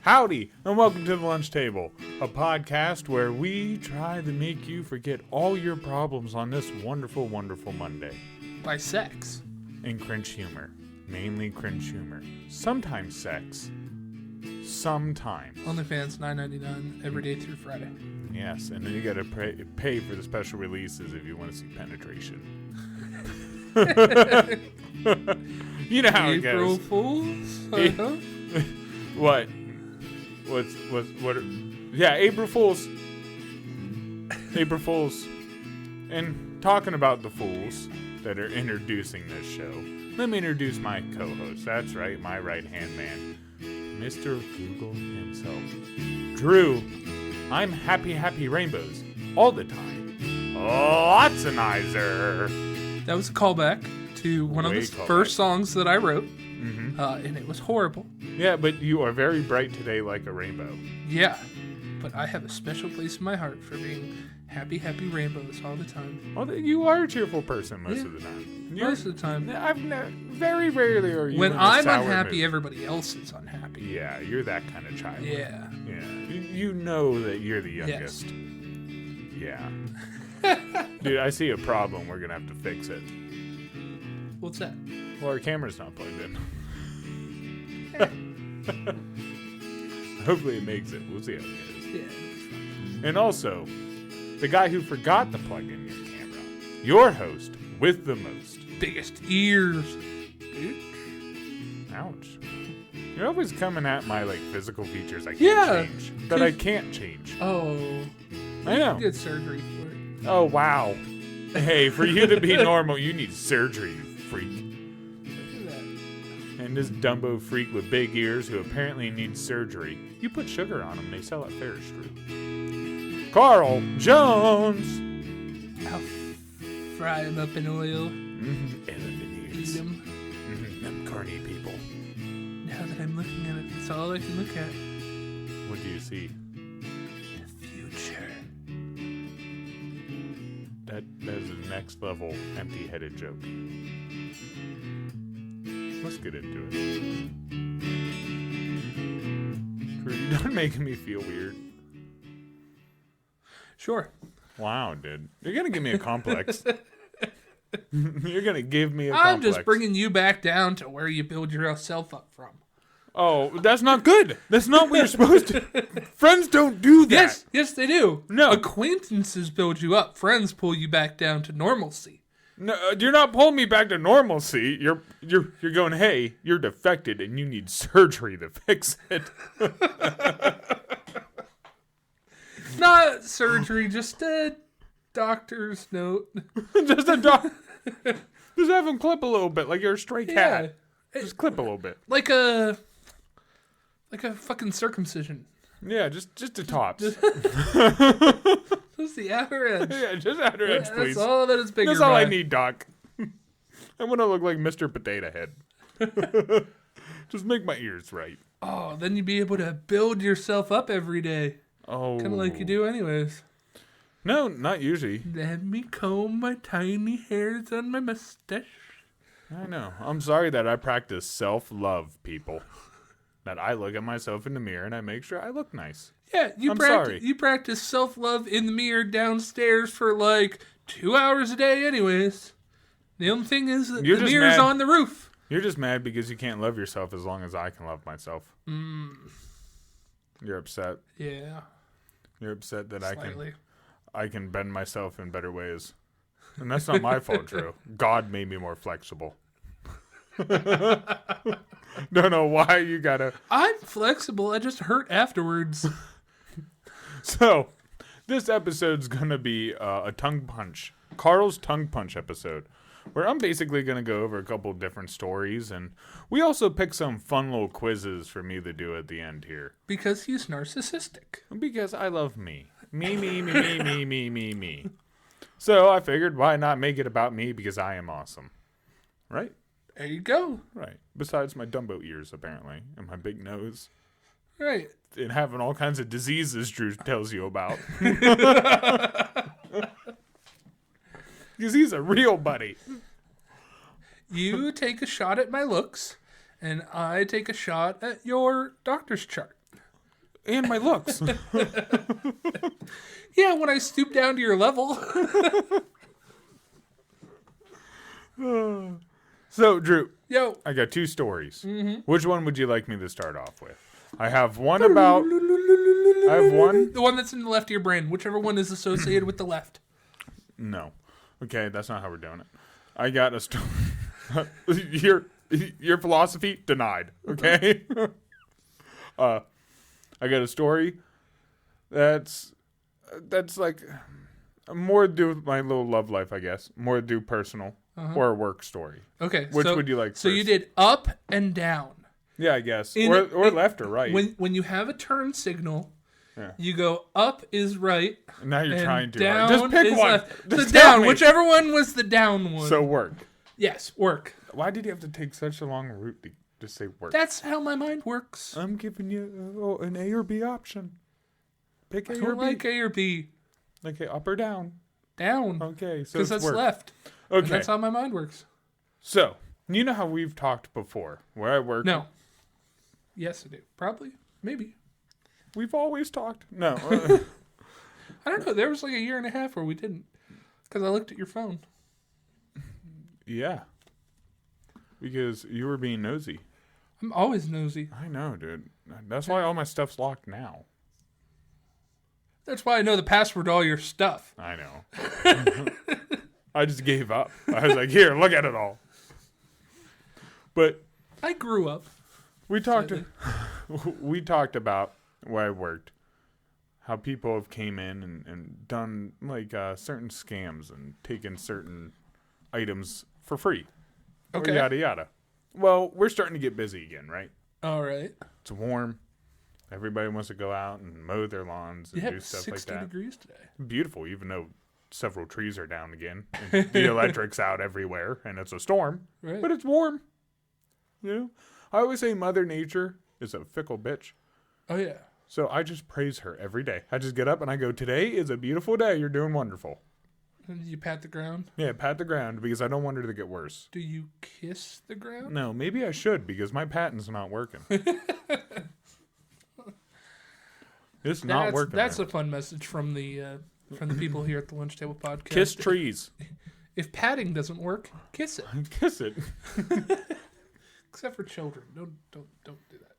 Howdy, and welcome to The Lunch Table, a podcast where we try to make you forget all your problems on this wonderful, wonderful Monday. By sex. And cringe humor. Mainly cringe humor. Sometimes sex. Sometimes. OnlyFans, $9.99 every day through Friday. Yes, and then you gotta pay for the special releases if you want to see penetration. You know how it goes. April Fools? What? What? Yeah, April Fools. April Fools. And talking about the fools that are introducing this show, let me introduce my co-host. That's right, my right-hand man, Mr. Google himself. Drew, I'm happy rainbows all the time. Lotsonizer. That was a callback to one of the first songs that I wrote, and it was horrible. Yeah, but you are very bright today like a rainbow. Yeah, but I have a special place in my heart for being happy rainbows all the time. Well, you are a cheerful person most of the time. Most of the time. Very rarely are you when in a I'm sour unhappy, mood. everybody else is unhappy. Yeah, you're that kind of child. Yeah. Yeah. You know that you're the youngest. Yes. Yeah. Dude, I see a problem. We're going to have to fix it. What's that? Well, our camera's not plugged in. Hopefully it makes it. We'll see how it goes. Yeah. And also, the guy who forgot to plug in your camera. Your host with the most. Biggest ears. Dude. Ouch. You're always coming at my physical features I can't change. That I can't change. Oh. I know. Get surgery for it. Oh, wow. Hey, for you to be normal, you need surgery, you freak. Look at that. And this Dumbo freak with big ears who apparently needs surgery. You put sugar on them, they sell at Ferris Street. Carl Jones. I'll fry him up in oil. Elephant Eat ears. him. Them carny people. Now that I'm looking at it, that's all I can look at. What do you see? The future. That is a next level empty-headed joke. Let's get into it. You're done making me feel weird. Sure. Wow, dude. You're going to give me a complex. You're going to give me a complex. I'm just bringing you back down to where you build yourself up from. Oh, that's not good. That's not what you're supposed to. Friends don't do that. Yes, they do. No. Acquaintances build you up. Friends pull you back down to normalcy. No, you're not pulling me back to normalcy. You're going, hey, you're defected and you need surgery to fix it. Not surgery, just a doctor's note. Just a Just have him clip a little bit, like you're a stray cat. Just clip a little bit. Like a fucking circumcision. Yeah, just the tops. Just the outer edge. Yeah, just outer edge, please. That's all that it's bigger That's all by. I need, Doc. I want to look like Mr. Potato Head. Just make my ears right. Oh, then you'd be able to build yourself up every day. Oh. Kind of like you do anyways. No, not usually. Let me comb my tiny hairs on my mustache. I know. I'm sorry that I practice self-love, people. That I look at myself in the mirror and I make sure I look nice. Yeah, sorry. You practice self-love in the mirror downstairs for 2 hours a day anyways. The only thing is that the mirror's on the roof. You're just mad because you can't love yourself as long as I can love myself. You're upset. Yeah. You're upset that Slightly. I can bend myself in better ways. And that's not my fault, Drew. God made me more flexible. Don't know why you gotta... I'm flexible. I just hurt afterwards. So, this episode's gonna be a tongue punch. Carl's tongue punch episode. Where I'm basically gonna go over a couple different stories. And we also pick some fun little quizzes for me to do at the end here. Because he's narcissistic. Because I love me. Me. So I figured, why not make it about me because I am awesome. Right? There you go. Right. Besides my Dumbo ears, apparently, and my big nose. Right. And having all kinds of diseases Drew tells you about. Because he's a real buddy. You take a shot at my looks, and I take a shot at your doctor's chart. And my looks. Yeah, when I stoop down to your level. So, Drew, Yo. I got 2 stories. Mm-hmm. Which one would you like me to start off with? I have one about... I have one... The one that's in the left of your brain. Whichever one is associated with the left. No. Okay, that's not how we're doing it. I got a story... Your philosophy, denied. Okay? I got a story that's like... more to do with my little love life, I guess. More to do personal. Or a work story. Okay. Which would you like first? So you did up and down. Yeah, I guess. Or left or right. When you have a turn signal, you go up is right. Now you're trying to. Down just pick is one. Left. Just the down. Whichever one was the down one. So work. Yes, work. Why did you have to take such a long route to just say work? That's how my mind works. I'm giving you an A or B option. Pick A or B. I don't like A or B. Okay, up or down? Down. Okay, so because that's work. Left. Okay. And that's how my mind works. So, you know how we've talked before, where I work? No. Yes, I do. Probably. Maybe. We've always talked. No. I don't know. There was like a year and a half where we didn't. Because I looked at your phone. Yeah. Because you were being nosy. I'm always nosy. I know, dude. That's why all my stuff's locked now. That's why I know the password to all your stuff. I know. I just gave up. I was like, here, look at it all. But I grew up. We talked about where I worked, how people have came in and done like certain scams and taken certain items for free. Okay. Or yada yada. Well, we're starting to get busy again, right? All right. It's warm. Everybody wants to go out and mow their lawns and do stuff like that. 60 degrees today. Beautiful, even though several trees are down again. And the electric's out everywhere, and it's a storm. Right. But it's warm. You know? I always say Mother Nature is a fickle bitch. Oh, yeah. So I just praise her every day. I just get up and I go, today is a beautiful day. You're doing wonderful. And you pat the ground? Yeah, pat the ground because I don't want her to get worse. Do you kiss the ground? No, maybe I should because my patent's not working. It's not working. That's a fun message from the people here at the Lunch Table Podcast. Kiss trees. If patting doesn't work, kiss it. Kiss it. Except for children. Don't do that.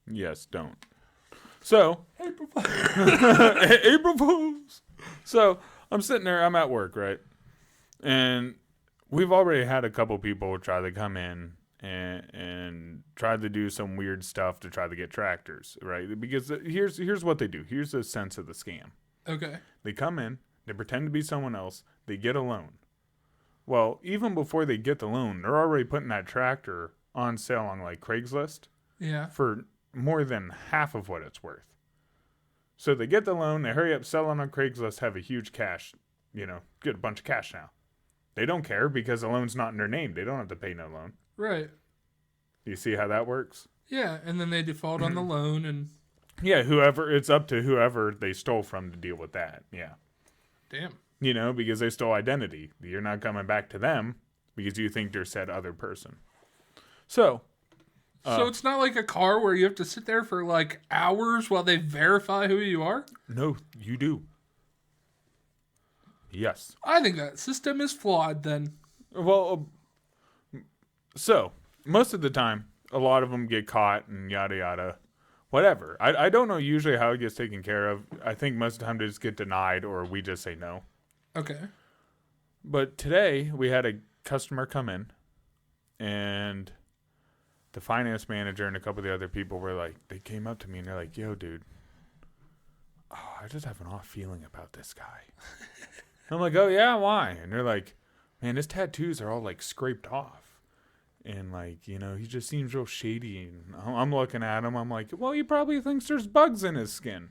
Yes, don't. So April Fools. April Fools. So I'm sitting there, I'm at work, right? And we've already had a couple people try to come in and try to do some weird stuff to try to get tractors, right? Because here's what they do. Here's the sense of the scam. Okay. They come in, they pretend to be someone else, they get a loan. Well, even before they get the loan, they're already putting that tractor on sale on like Craigslist. Yeah. For more than half of what it's worth. So they get the loan, they hurry up, sell it on Craigslist, have a huge cash, get a bunch of cash now. They don't care because the loan's not in their name. They don't have to pay no loan. Right. You see how that works? Yeah, and then they default on the loan and... Yeah, it's up to whoever they stole from to deal with that. Yeah. Damn. Because they stole identity. You're not coming back to them because you think they're said other person. So it's not like a car where you have to sit there for like hours while they verify who you are? No, you do. Yes. I think that system is flawed then. Well, so most of the time, a lot of them get caught and yada yada. Whatever. I don't know usually how it gets taken care of. I think most of the time they just get denied or we just say no. Okay. But today we had a customer come in and the finance manager and a couple of the other people were like, they came up to me and they're like, yo, dude, I just have an off feeling about this guy. I'm like, oh, yeah, why? And they're like, man, his tattoos are all like scraped off. And like, he just seems real shady. And I'm looking at him. I'm like, well, he probably thinks there's bugs in his skin.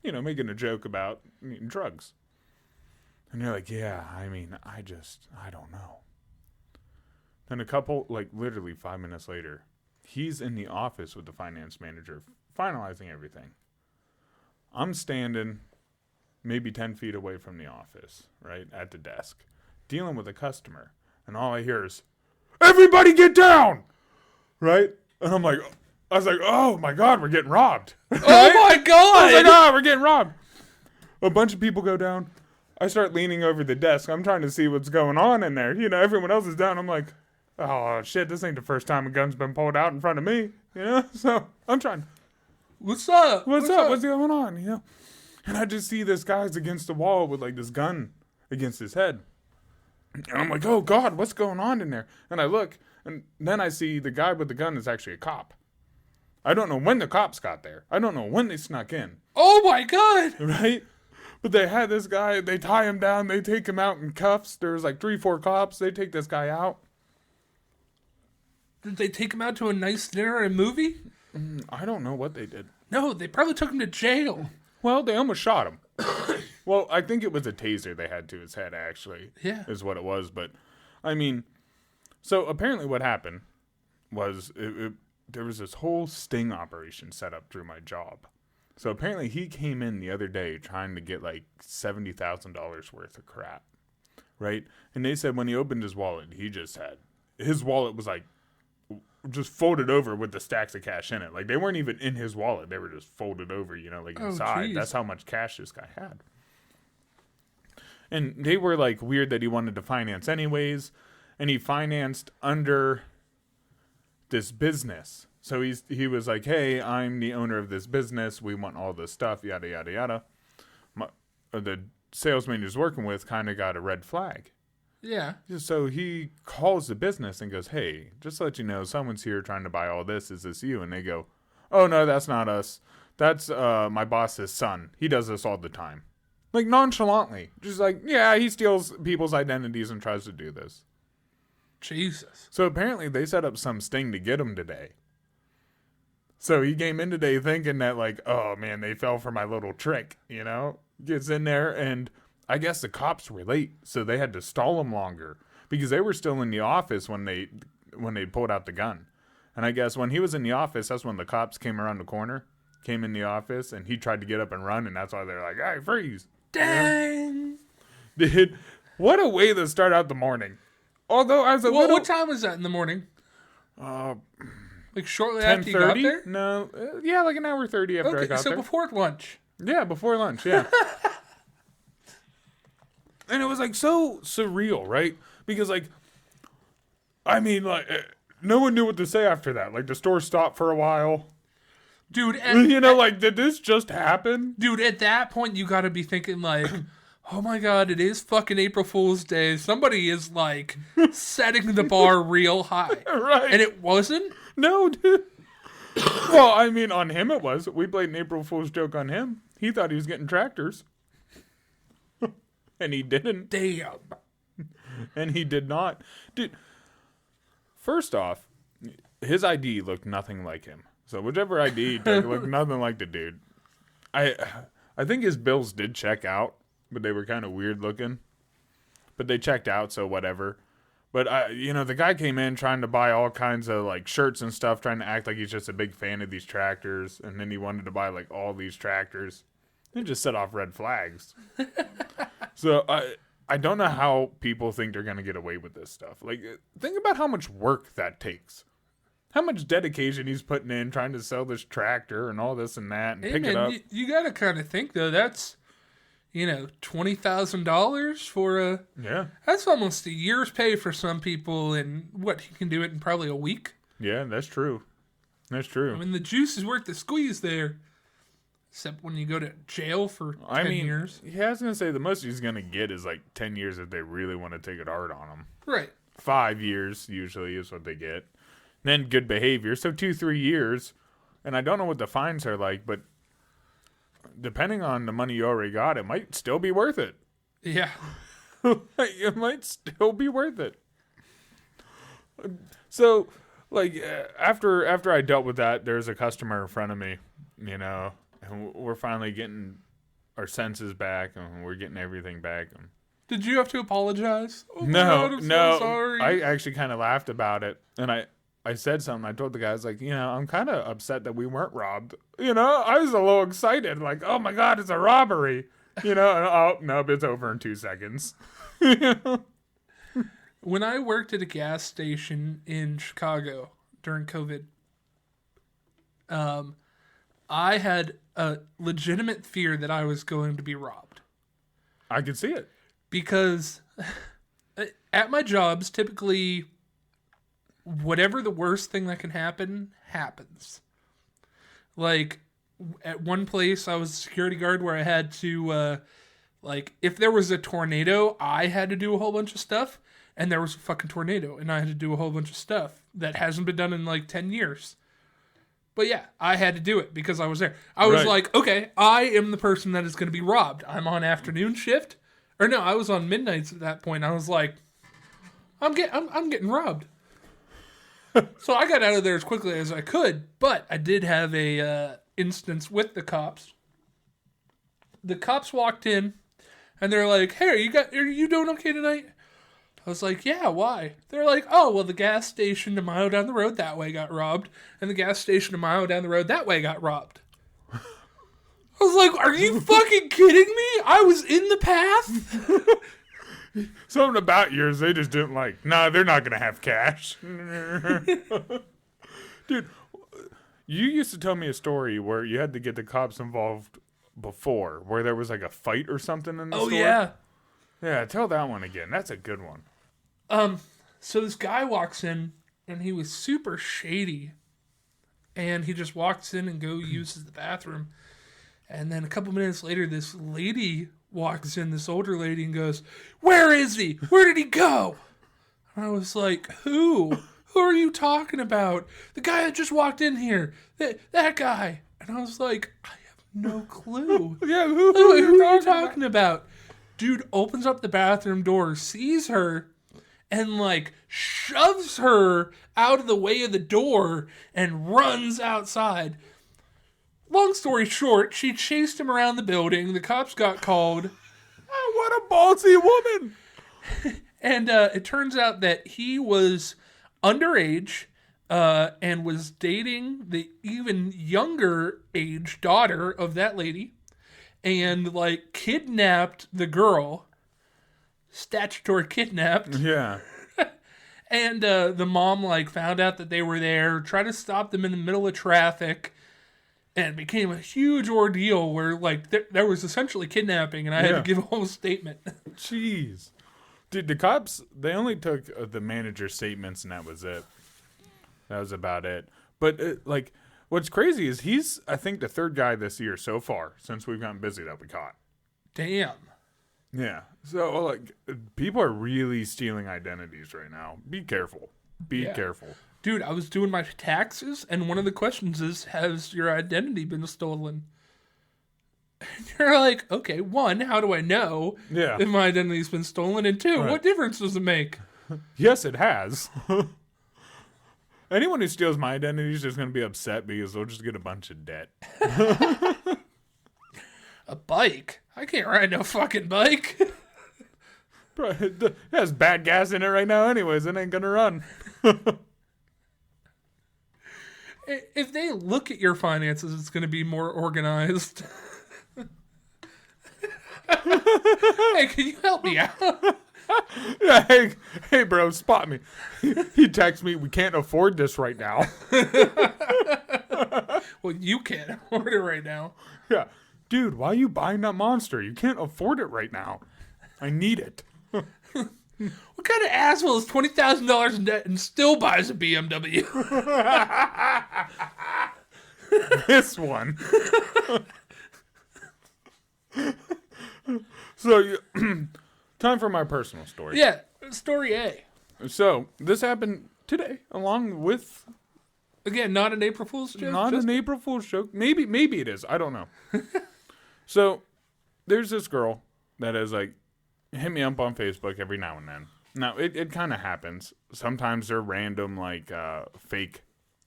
Making a joke about eating drugs. And they're like, yeah, I don't know. Then a couple, like literally 5 minutes later, he's in the office with the finance manager, finalizing everything. I'm standing maybe 10 feet away from the office, right, at the desk, dealing with a customer. And all I hear is, everybody get down! Right? And I'm like, I was like, oh my God, we're getting robbed. Oh my God. I was like, oh, we're getting robbed. A bunch of people go down. I start leaning over the desk. I'm trying to see what's going on in there. You know, everyone else is down. I'm like, oh shit, this ain't the first time a gun's been pulled out in front of me. You know, so I'm trying. What's up? What's up? What's going on? You know, and I just see this guy's against the wall with like this gun against his head. And I'm like, oh God, what's going on in there? And I look, and then I see the guy with the gun is actually a cop. I don't know when the cops got there. I don't know when they snuck in. Oh my God. Right? But they had this guy, they tie him down, they take him out in cuffs. There's like 3-4 cops. They take this guy out. Did they take him out to a nice dinner and a movie? I don't know what they did. No, they probably took him to jail. Well, they almost shot him. Well, I think it was a taser they had to his head, actually. Yeah. Is what it was. But, I mean, so apparently what happened was there was this whole sting operation set up through my job. So apparently he came in the other day trying to get like $70,000 worth of crap. Right? And they said when he opened his wallet, his wallet was like, just folded over with the stacks of cash in it. Like, they weren't even in his wallet. They were just folded over, you know, like inside. Geez. That's how much cash this guy had. And they were, like, weird that he wanted to finance anyways. And he financed under this business. So he was like, hey, I'm the owner of this business. We want all this stuff, yada, yada, yada. The salesman he was working with kind of got a red flag. Yeah. So he calls the business and goes, hey, just to let you know, someone's here trying to buy all this. Is this you? And they go, oh, no, that's not us. That's my boss's son. He does this all the time. Like, nonchalantly. Just like, yeah, he steals people's identities and tries to do this. Jesus. So apparently they set up some sting to get him today. So he came in today thinking that, like, oh, man, they fell for my little trick, you know? Gets in there and I guess the cops were late, so they had to stall him longer because they were still in the office when they pulled out the gun. And I guess when he was in the office, that's when the cops came around the corner, came in the office, and he tried to get up and run, and that's why they're like, hey, freeze. Dang. You know? Dude, what a way to start out the morning. Although I was what time was that in the morning? Like shortly after you got there? No, yeah, like an hour 30 after I got there. So before lunch. Yeah, before lunch, yeah. And it was, like, so surreal, right? Because, like, I mean, like, no one knew what to say after that. Like, the store stopped for a while. Dude, did this just happen? Dude, at that point, you gotta be thinking, like, oh my God, it is fucking April Fool's Day. Somebody is, like, setting the bar real high. Right. And it wasn't? No, dude. Well, I mean, on him it was. We played an April Fool's joke on him. He thought he was getting tractors. And he didn't. Damn. And he did not. Dude, first off, his ID looked nothing like him. So whichever ID he took looked nothing like the dude. I think his bills did check out, but they were kind of weird looking. But they checked out, so whatever. But, the guy came in trying to buy all kinds of, like, shirts and stuff, trying to act like he's just a big fan of these tractors. And then he wanted to buy, like, all these tractors. It just set off red flags. So, I don't know how people think they're going to get away with this stuff. Like, think about how much work that takes. How much dedication he's putting in trying to sell this tractor and all this and that and pick it up. You got to kind of think, though, that's, $20,000 for a... Yeah. That's almost a year's pay for some people, and he can do it in probably a week. Yeah, that's true. That's true. I mean, the juice is worth the squeeze there. Except when you go to jail for 10 years. Yeah, I was going to say the most he's going to get is like 10 years if they really want to take it hard on him. Right. 5 years usually is what they get. Then good behavior. So 2-3 years. And I don't know what the fines are like, but depending on the money you already got, it might still be worth it. Yeah. It might still be worth it. So, like, after I dealt with that, there's a customer in front of me, and we're finally getting our senses back, and we're getting everything back. Did you have to apologize? Oh no, God, I'm no. so sorry. I actually kind of laughed about it, and I said something. I told the guys, like, I'm kind of upset that we weren't robbed. I was a little excited, like, oh my God, it's a robbery. And, oh, nope, it's over in 2 seconds. When I worked at a gas station in Chicago during COVID, I had a legitimate fear that I was going to be robbed. I could see it. Because at my jobs, typically, whatever the worst thing that can happen, happens. Like, at one place, I was a security guard where I had to, if there was a tornado, I had to do a whole bunch of stuff. And there was a fucking tornado, and I had to do a whole bunch of stuff that hasn't been done in, 10 years. But yeah, I had to do it because I was there. I was like, okay, I am the person that is going to be robbed. I'm on afternoon shift. Or no, I was on midnights at that point. I was like, I'm getting robbed. So I got out of there as quickly as I could, but I did have a instance with the cops. The cops walked in, and they're like, hey, are you doing okay tonight? I was like, yeah, why? They're like, oh, well, the gas station a mile down the road that way got robbed, and the gas station a mile down the road that way got robbed. I was like, are you fucking kidding me? I was in the path? Something about yours they just didn't like. Nah, they're not going to have cash. Dude, you used to tell me a story where you had to get the cops involved before, where there was a fight or something in the store. Oh, yeah. Yeah, tell that one again. That's a good one. So this guy walks in, and he was super shady. And he just walks in and uses the bathroom. And then a couple minutes later, this lady walks in, this older lady, and goes, where is he? Where did he go? And I was like, who? Who are you talking about? The guy that just walked in here. That guy. And I was like, I have no clue. Yeah, who are you talking about? Dude opens up the bathroom door, sees her, and shoves her out of the way of the door and runs outside. Long story short, she chased him around the building. The cops got called. Oh, what a ballsy woman. And it turns out that he was underage and was dating the even younger age daughter of that lady. And, kidnapped the girl. Statutory kidnapped. Yeah. And the mom, found out that they were there, tried to stop them in the middle of traffic, and it became a huge ordeal where, there was essentially kidnapping, and I had to give a whole statement. Jeez. Dude, the cops, they only took the manager's statements, and that was it. That was about it. But, what's crazy is he's, I think, the third guy this year so far, since we've gotten busy, that we caught. Damn. Yeah. So, people are really stealing identities right now. Be careful. Be careful. Dude, I was doing my taxes, and one of the questions is, has your identity been stolen? And you're like, okay, one, how do I know if my identity's been stolen? And two, what difference does it make? Yes, it has. Anyone who steals my identity is just going to be upset because they'll just get a bunch of debt. A bike? I can't ride no fucking bike. Bro, it has bad gas in it right now anyways. It ain't going to run. If they look at your finances, it's going to be more organized. Hey, can you help me out? Yeah, hey, bro, spot me. He texts me, we can't afford this right now. Well, you can't afford it right now. Yeah. Dude, why are you buying that monster? You can't afford it right now. I need it. What kind of asshole is $20,000 in debt and still buys a BMW? This one. So, time for my personal story. Yeah, story A. So, this happened today, along with... Again, not an April Fool's joke? Not an April Fool's joke. Maybe it is. I don't know. So, there's this girl that is hit me up on Facebook every now and then. Now, it kind of happens. Sometimes they're random, fake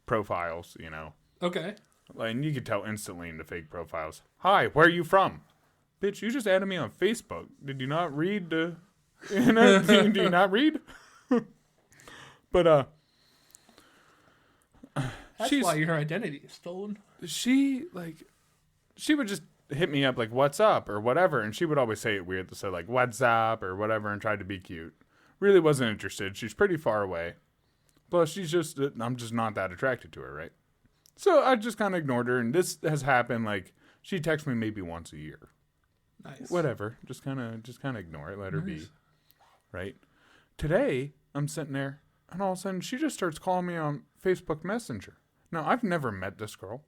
profiles, Okay. And you can tell instantly in the fake profiles. Hi, where are you from? Bitch, you just added me on Facebook. Did you not read the... Do you not read? But, That's why your identity is stolen. She would just hit me up what's up or whatever, and she would always say it weird to say what's up or whatever and try to be cute. Really wasn't interested. She's pretty far away. Plus, I'm just not that attracted to her, right? So I just kind of ignored her, and this has happened, like, she texts me maybe once a year. Nice. Whatever. Just kind of ignore it. Let her be. Nice. Right? Today, I'm sitting there, and all of a sudden, she just starts calling me on Facebook Messenger. Now, I've never met this girl.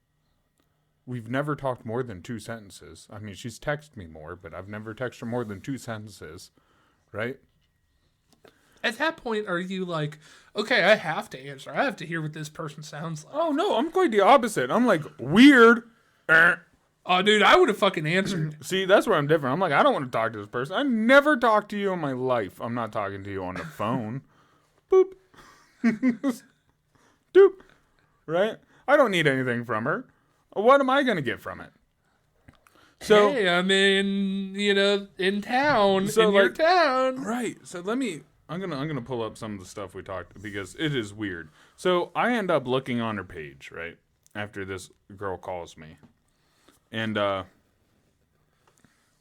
We've never talked more than 2 sentences. I mean, she's texted me more, but I've never texted her more than 2 sentences. Right? At that point, are you like, okay, I have to answer. I have to hear what this person sounds like. Oh, no, I'm quite the opposite. I'm like, weird. Oh, dude, I would have fucking answered. See, that's where I'm different. I'm like, I don't want to talk to this person. I never talked to you in my life. I'm not talking to you on the phone. Boop. Doop. Right? I don't need anything from her. What am I going to get from it? So, hey, I'm in, in town, So, in your like- town. right. So I'm gonna pull up some of the stuff we talked, because it is weird. So I end up looking on her page, right, after this girl calls me. And,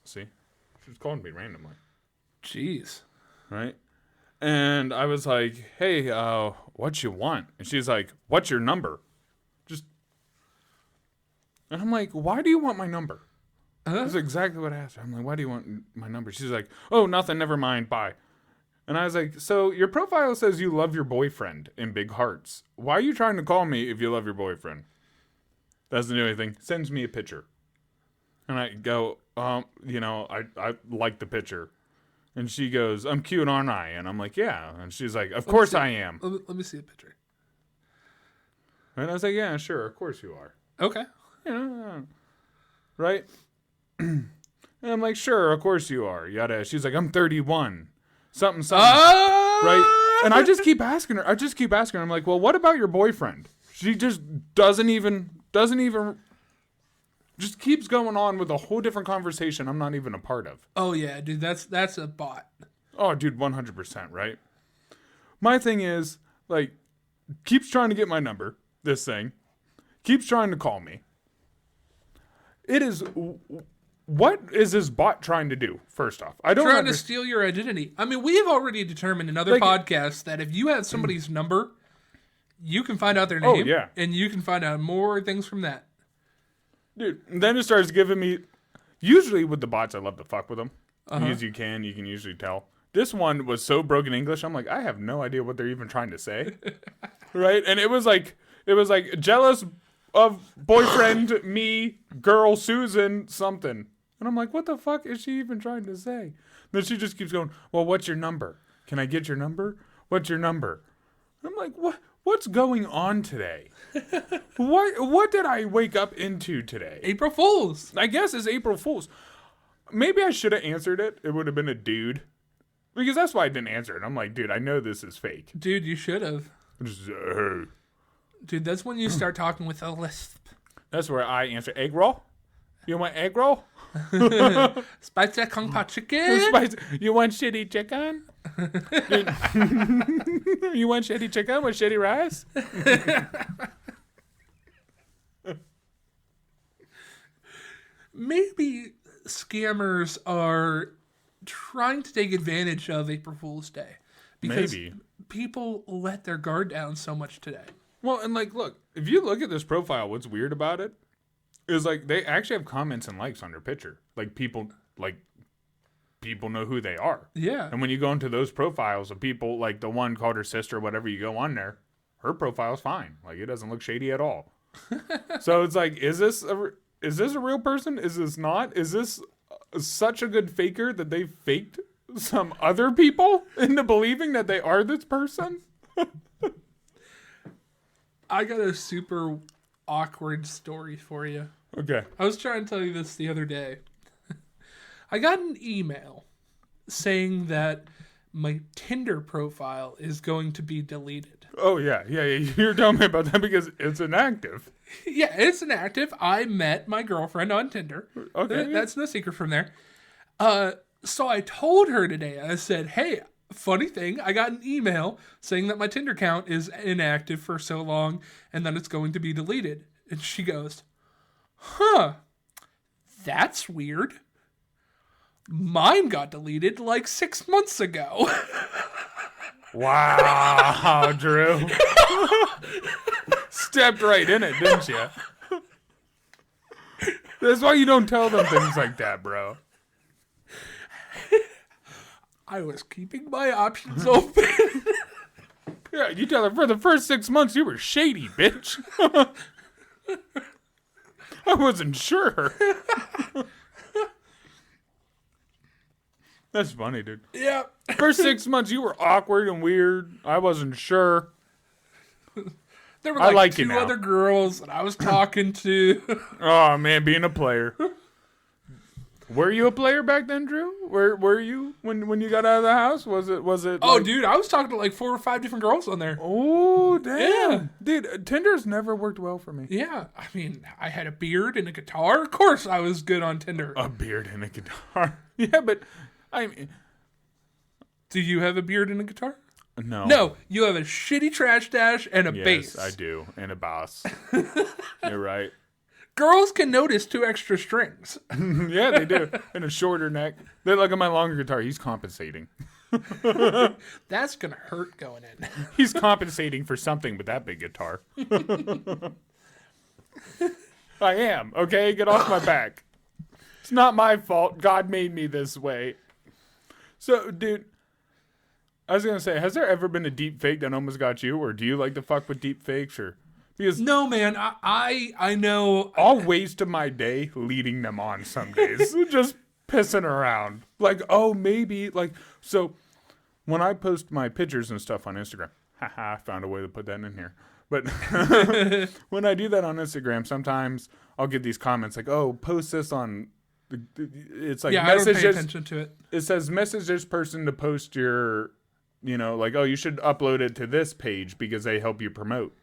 see? She's calling me randomly. Jeez. Right? And I was like, hey, what you want? And she's like, what's your number? And I'm like, why do you want my number? That's exactly what I asked her. I'm like, why do you want my number? She's like, oh, nothing, never mind, bye. And I was like, so your profile says you love your boyfriend in big hearts. Why are you trying to call me if you love your boyfriend? Doesn't do anything. Sends me a picture. And I go, I like the picture. And she goes, I'm cute, aren't I? And I'm like, yeah. And she's like, of course I am. Let me see the picture. And I was like, yeah, sure, of course you are. Okay. Right? And I'm like, sure, of course you are. Yada. She's like, I'm 31. Something. Right? And I just keep asking her. I'm like, well, what about your boyfriend? She just doesn't even, just keeps going on with a whole different conversation I'm not even a part of. Oh, yeah, dude, that's a bot. Oh, dude, 100%, right? My thing is, like, keeps trying to get my number, this thing. Keeps trying to call me. It is... What is this bot trying to do, first off? I don't Trying to steal your identity. I mean, we have already determined in other podcasts that if you have somebody's number, you can find out their name. Oh, yeah. And you can find out more things from that. Dude, and then it starts giving me... Usually with the bots, I love to fuck with them. As you can usually tell. This one was so broken English, I'm like, I have no idea what they're even trying to say. Right? And it was like jealous of boyfriend, me, girl, Susan, something. And I'm like, what the fuck is she even trying to say? Then she just keeps going, well, what's your number? Can I get your number? What's your number? I'm like, what's going on today? What did I wake up into today? April Fools. I guess it's April Fool's. Maybe I should have answered it. It would have been a dude. Because that's why I didn't answer it. I'm like, dude, I know this is fake. Dude, you should have. Just, Dude, that's when you start talking with a lisp. That's where I answer, egg roll? You want egg roll? Spicy Kung Pao chicken? You want shitty chicken? You want shitty chicken with shitty rice? Maybe scammers are trying to take advantage of April Fool's Day. Because Maybe. people let their guard down so much today. Well, and like, look, if you look at this profile, what's weird about it is like they actually have comments and likes on their picture. People know who they are. Yeah. And when you go into those profiles of people, like the one called her sister or whatever, you go on there, her profile's fine. Like, it doesn't look shady at all. So it's like, is this a real person? Is this not? Is this such a good faker that they faked some other people into believing that they are this person? I got a super awkward story for you. Okay. I was trying to tell you this the other day. I got an email saying that my Tinder profile is going to be deleted. Oh, yeah. You're telling me about that because it's inactive. Yeah, it's inactive. I met my girlfriend on Tinder. Okay. That's no secret from there. So I told her today, I said, hey, funny thing, I got an email saying that my Tinder account is inactive for so long and that it's going to be deleted. And she goes, huh, that's weird. Mine got deleted like 6 months ago. Wow, Drew. Stepped right in it, didn't you? That's why you don't tell them things like that, bro. I was keeping my options open. Yeah, you tell her for the first 6 months you were shady, bitch. I wasn't sure. That's funny, dude. Yeah. First 6 months you were awkward and weird. I wasn't sure. There were I like two you now. other girls that I was talking to. Oh man, being a player. Were you a player back then, Drew? Were you when you got out of the house? Was it? Oh, like... dude, I was talking to like 4 or 5 different girls on there. Oh, damn. Yeah. Dude, Tinder's never worked well for me. Yeah, I mean, I had a beard and a guitar. Of course, I was good on Tinder. A beard and a guitar. Yeah, but I mean, do you have a beard and a guitar? no. No, you have a shitty trash dash and a bass. Yes, I do, and a bass. You're right. Girls can notice 2 extra strings. Yeah, they do, and a shorter neck. They look at my longer guitar. He's compensating. That's gonna hurt going in. He's compensating for something with that big guitar. I am, okay? Get off my back. It's not my fault. God made me this way. So, dude, I was going to say, has there ever been a deep fake that almost got you? Or do you like to fuck with deep fakes? Or because No, man, I know. I'll waste my day leading them on some days. Just pissing around. Like, oh, maybe. Like, so when I post my pictures and stuff on Instagram, haha, I found a way to put that in here. But when I do that on Instagram, sometimes I'll get these comments like, "Oh, post this on." It's like Yeah, I don't message pay this. attention to it. It says message this person to post your, like, oh, you should upload it to this page because they help you promote.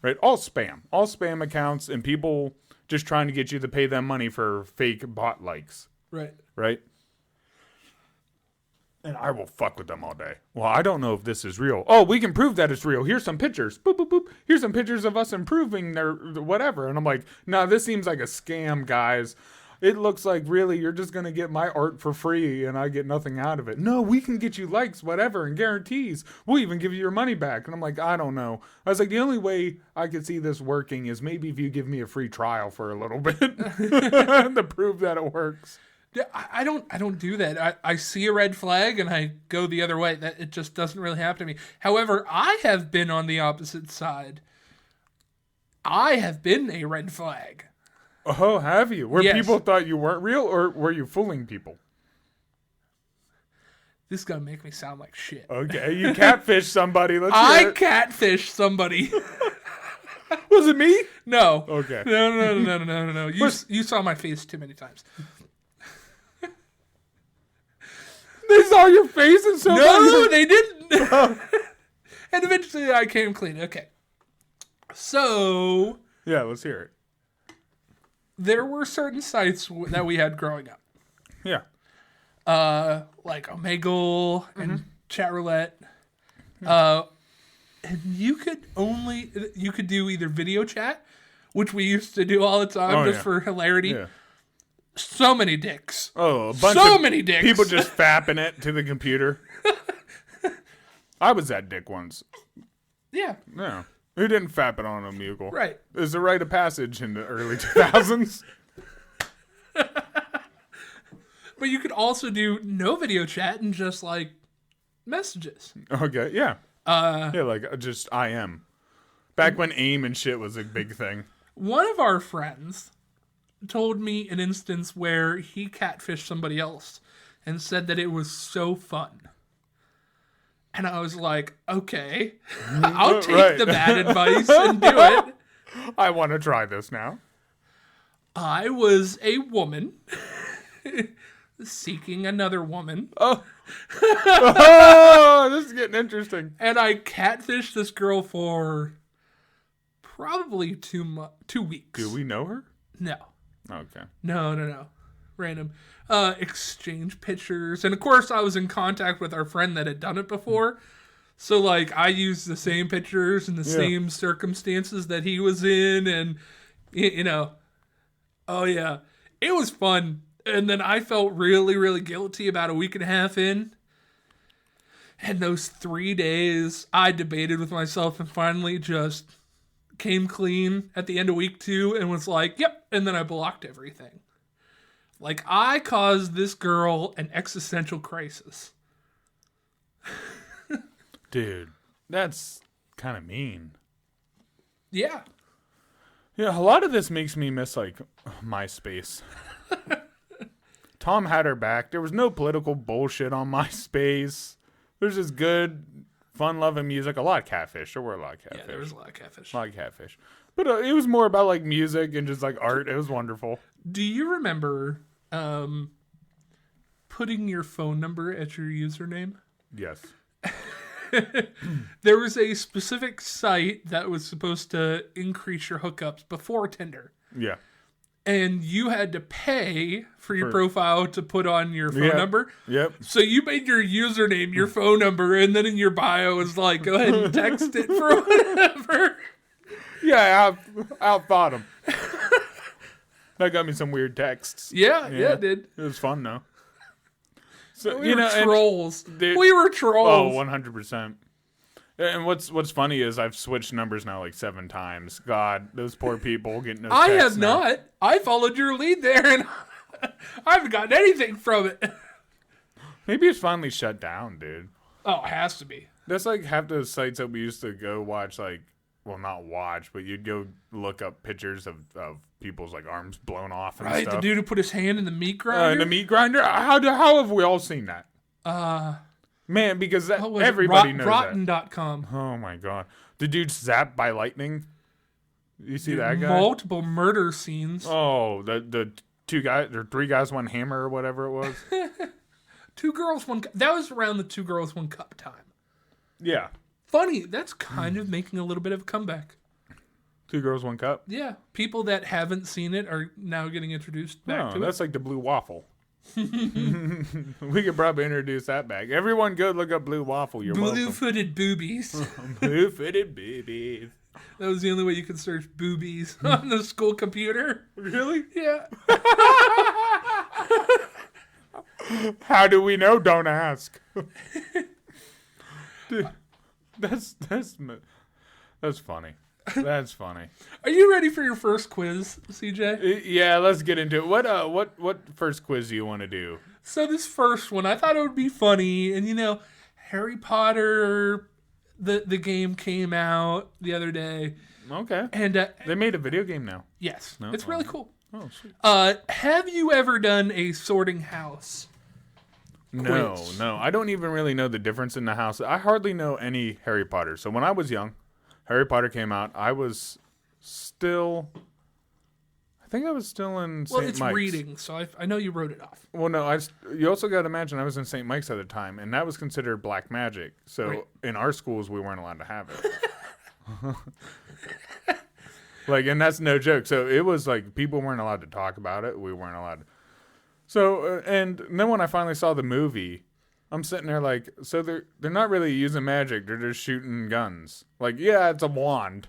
Right? All spam accounts, and people just trying to get you to pay them money for fake bot likes. Right. Right? And I will fuck with them all day. Well, I don't know if this is real. Oh, we can prove that it's real. Here's some pictures. Boop, boop, boop. Here's some pictures of us improving their whatever. And I'm like, no, this seems like a scam, guys. It looks like really you're just going to get my art for free and I get nothing out of it. No, we can get you likes, whatever, and guarantees. We'll even give you your money back. And I'm like, I don't know. I was like, the only way I could see this working is maybe if you give me a free trial for a little bit to prove that it works. Yeah, I don't do that. I see a red flag and I go the other way. That it just doesn't really happen to me. However, I have been on the opposite side. I have been a red flag. Oh, have you? Where Yes. people thought you weren't real, or were you fooling people? This is gonna make me sound like shit. Okay, you catfish somebody. Let's I hear it. catfished somebody. Was it me? No. Okay. No. You saw my face too many times. They saw your face and so No, they didn't. And eventually I came clean. Okay. So Yeah, let's hear it. there were certain sites that we had growing up. Yeah. Like Omegle and Chat Roulette. And you could do either video chat, which we used to do all the time just for hilarity. Yeah. So many dicks. Oh, a bunch So of many dicks. people just fapping it to the computer. I was that dick once. Yeah. Yeah. Who didn't fap it on a Omegle? Right. It was a rite of passage in the early 2000s. But you could also do no video chat and just like messages. Okay, yeah. Yeah, like just IM. Back when AIM and shit was a big thing. One of our friends told me an instance where he catfished somebody else and said that it was so fun. And I was like, okay, I'll take the bad advice and do it. I want to try this now. I was a woman seeking another woman. Oh, this is getting interesting. And I catfished this girl for probably 2 weeks. Do we know her? No. Okay. No. Random. Exchange pictures. And of course, I was in contact with our friend that had done it before. So, like, I used the same pictures and the same circumstances that he was in. And, oh, yeah. It was fun. And then I felt really, really guilty about a week and a half in. And those 3 days, I debated with myself and finally just came clean at the end of week 2 and was like, yep, and then I blocked everything. Like, I caused this girl an existential crisis. Dude, that's kind of mean. Yeah. Yeah, a lot of this makes me miss, like, MySpace. Tom had her back. There was no political bullshit on MySpace. There's just good, fun-loving music. A lot of catfish. There were a lot of catfish. Yeah, there was a lot of catfish. A lot of catfish. But it was more about, like, music and just, like, art. It was wonderful. Do you remember putting your phone number as your username? Yes. There was a specific site that was supposed to increase your hookups before Tinder. Yeah. And you had to pay for your profile to put on your phone number. Yep. So you made your username your phone number, and then in your bio was like, go ahead and text it for whatever. Yeah, I outthought him. That got me some weird texts. Yeah, it did. It was fun, though. So, We were trolls. We were trolls. Oh, 100%. And what's funny is I've switched numbers now like 7 times. God, those poor people getting those I texts have now. not. I followed your lead there, and I haven't gotten anything from it. Maybe it's finally shut down, dude. Oh, it has to be. That's like half those sites that we used to go watch, like, well, not watch, but you'd go look up pictures of people's, like, arms blown off and Right, stuff. the dude who put his hand in the meat grinder. In the meat grinder? How have we all seen that? Man, because everybody knows Rotten.com. that. Oh, my God. The dude zapped by lightning? You see that guy? Multiple murder scenes. Oh, the 2 guys, or 3 guys, 1 hammer, or whatever it was. 2 girls, 1 cup. That was around the 2 girls, 1 cup time. Yeah. Funny, that's kind of making a little bit of a comeback. 2 girls, 1 cup? Yeah, people that haven't seen it are now getting introduced back to That's it. like the blue waffle. We could probably introduce that back. Everyone go look up blue waffle. You're welcome. Blue-footed boobies. Blue-footed boobies. That was the only way you could search boobies on the school computer. Really? Yeah. How do we know? Don't ask. Dude, that's funny. That's funny. Are you ready for your first quiz, CJ? Yeah, let's get into it. What first quiz do you want to do? So this first one, I thought it would be funny, and Harry Potter, the game came out the other day. Okay. And they made a video game now. Yes, No? it's really cool. Oh, sweet. Have you ever done a sorting house? No, Quiz? no. I don't even really know the difference in the house. I hardly know any Harry Potter. So when I was young, Harry Potter came out. I was still... I think I was still in St. Well, it's Mike's. reading, so I know you wrote it off. Well, no. You also got to imagine I was in St. Mike's at the time, and that was considered black magic. So Right. in our schools, we weren't allowed to have it. And that's no joke. So it was like people weren't allowed to talk about it. We weren't allowed to. So, and then when I finally saw the movie, I'm sitting there like, so they're not really using magic. They're just shooting guns. Like, yeah, it's a wand,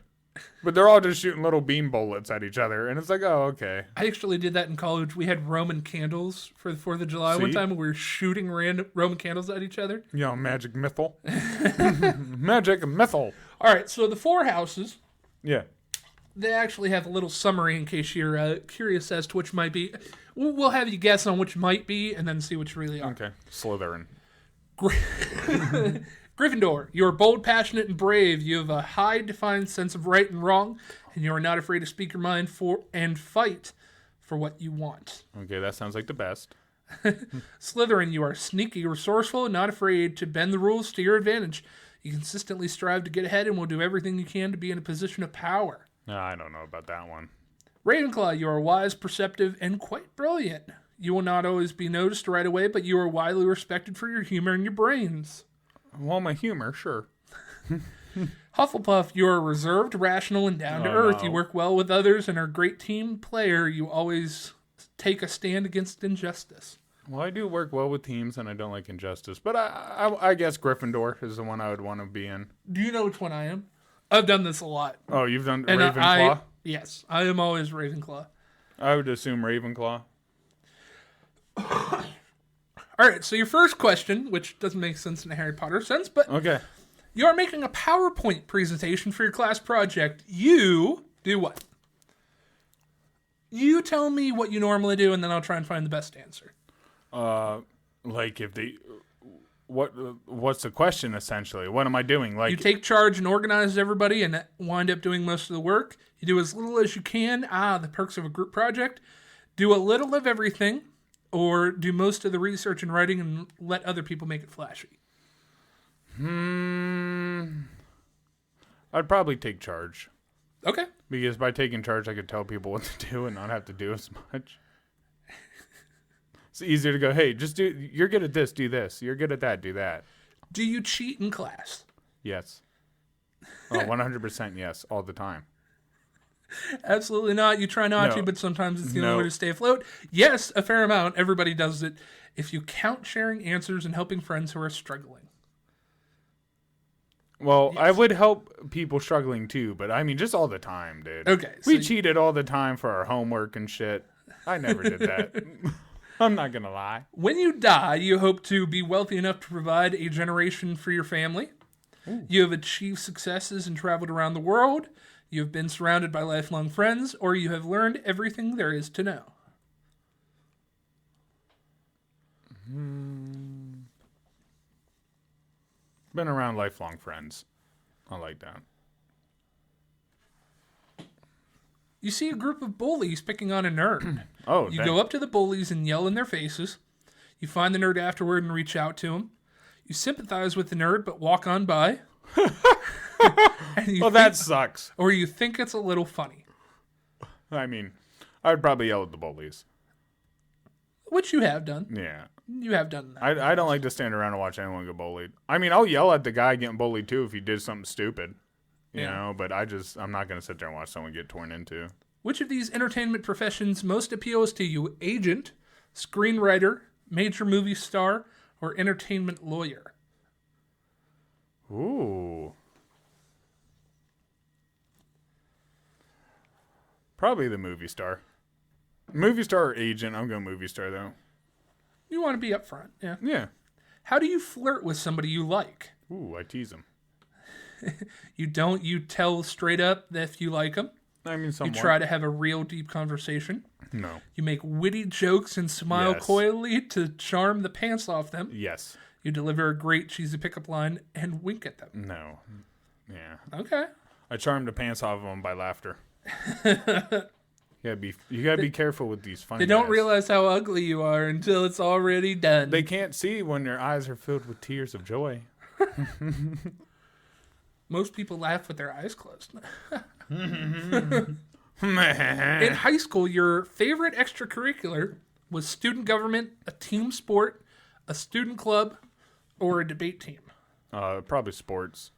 but they're all just shooting little beam bullets at each other. And it's like, oh, okay. I actually did that in college. We had Roman candles for the 4th of July one See? time, and we were shooting random Roman candles at each other. Magic mythal. Magic mythal. All right, so the 4 houses, Yeah. they actually have a little summary in case you're curious as to which might be. We'll have you guess on which might be, and then see which really are. Okay. Slytherin. Gryffindor, you are bold, passionate, and brave. You have a high defined sense of right and wrong, and you are not afraid to speak your mind and fight for what you want. Okay, that sounds like the best. Slytherin, you are sneaky, resourceful, and not afraid to bend the rules to your advantage. You consistently strive to get ahead and will do everything you can to be in a position of power. No, I don't know about that one. Ravenclaw, you are wise, perceptive, and quite brilliant. You will not always be noticed right away, but you are widely respected for your humor and your brains. Well, my humor, sure. Hufflepuff, you are reserved, rational, and down to earth. no. You work well with others and are a great team player. You always take a stand against injustice. Well, I do work well with teams, and I don't like injustice. But I guess Gryffindor is the one I would want to be in. Do you know which one I am? I've done this a lot. Oh, you've done And Ravenclaw? Yes, I am always Ravenclaw. I would assume Ravenclaw. All right, so your first question, which doesn't make sense in a Harry Potter sense, but Okay. You are making a PowerPoint presentation for your class project. You do what? You tell me what you normally do, and then I'll try and find the best answer. Like if they, what's the question essentially? What am I doing? Like you take charge and organize everybody, and wind up doing most of the work. You do as little as you can. The perks of a group project. Do a little of everything, or do most of the research and writing, and let other people make it flashy. I'd probably take charge. Okay. Because by taking charge, I could tell people what to do and not have to do as much. It's easier to go, hey, just do, you're good at this, do this. You're good at that, do that. Do you cheat in class? Yes. Oh, 100% yes, all the time. Absolutely not. You try not to, but sometimes it's the only way to stay afloat. Yes, a fair amount. Everybody does it. If you count sharing answers and helping friends who are struggling. Well, yes. I would help people struggling too, but I mean, just all the time, dude. Okay. We cheated all the time for our homework and shit. I never did that. I'm not going to lie. When you die, you hope to be wealthy enough to provide a generation for your family. Ooh. You have achieved successes and traveled around the world. You have been surrounded by lifelong friends, or you have learned everything there is to know. Been around lifelong friends. I like that. You see a group of bullies picking on a nerd. You go up to the bullies and yell in their faces. You find the nerd afterward and reach out to him. You sympathize with the nerd, but walk on by. That sucks. Or you think it's a little funny. I mean, I'd probably yell at the bullies. Which you have done. Yeah. You have done that. I don't like to stand around and watch anyone get bullied. I mean, I'll yell at the guy getting bullied too if he did something stupid. You know, but I'm not going to sit there and watch someone get torn into. Which of these entertainment professions most appeals to you? Agent, screenwriter, major movie star, or entertainment lawyer? Ooh. Probably the movie star. Movie star or agent? I'm going movie star, though. You want to be upfront, yeah. Yeah. How do you flirt with somebody you like? Ooh, I tease them. You don't. You tell straight up that if you like them. I mean, somewhat. You try to have a real deep conversation. No. You make witty jokes and smile coyly to charm the pants off them. Yes. You deliver a great cheesy pickup line and wink at them. No. Yeah. Okay. I charm the pants off of them by laughter. You gotta be careful with these funny They don't guys. realize how ugly you are until it's already done. They can't see when their eyes are filled with tears of joy. Most people laugh with their eyes closed. In high school, your favorite extracurricular was student government, a team sport, a student club, or a debate team? Probably sports,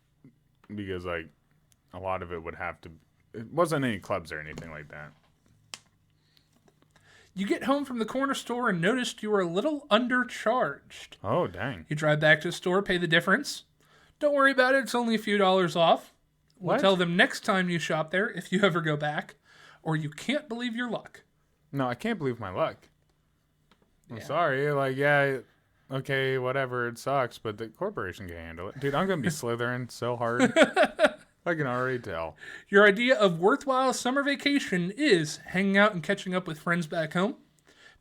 because like a lot of it would have to. It wasn't any clubs or anything like that. You get home from the corner store and noticed you were a little undercharged. Oh, dang. You drive back to the store, pay the difference. Don't worry about it. It's only a few dollars off. We'll tell them next time you shop there, if you ever go back, or you can't believe your luck. No, I can't believe my luck. I'm sorry. Like, yeah, okay, whatever. It sucks, but the corporation can handle it. Dude, I'm going to be slithering so hard. I can already tell. Your idea of worthwhile summer vacation is hanging out and catching up with friends back home,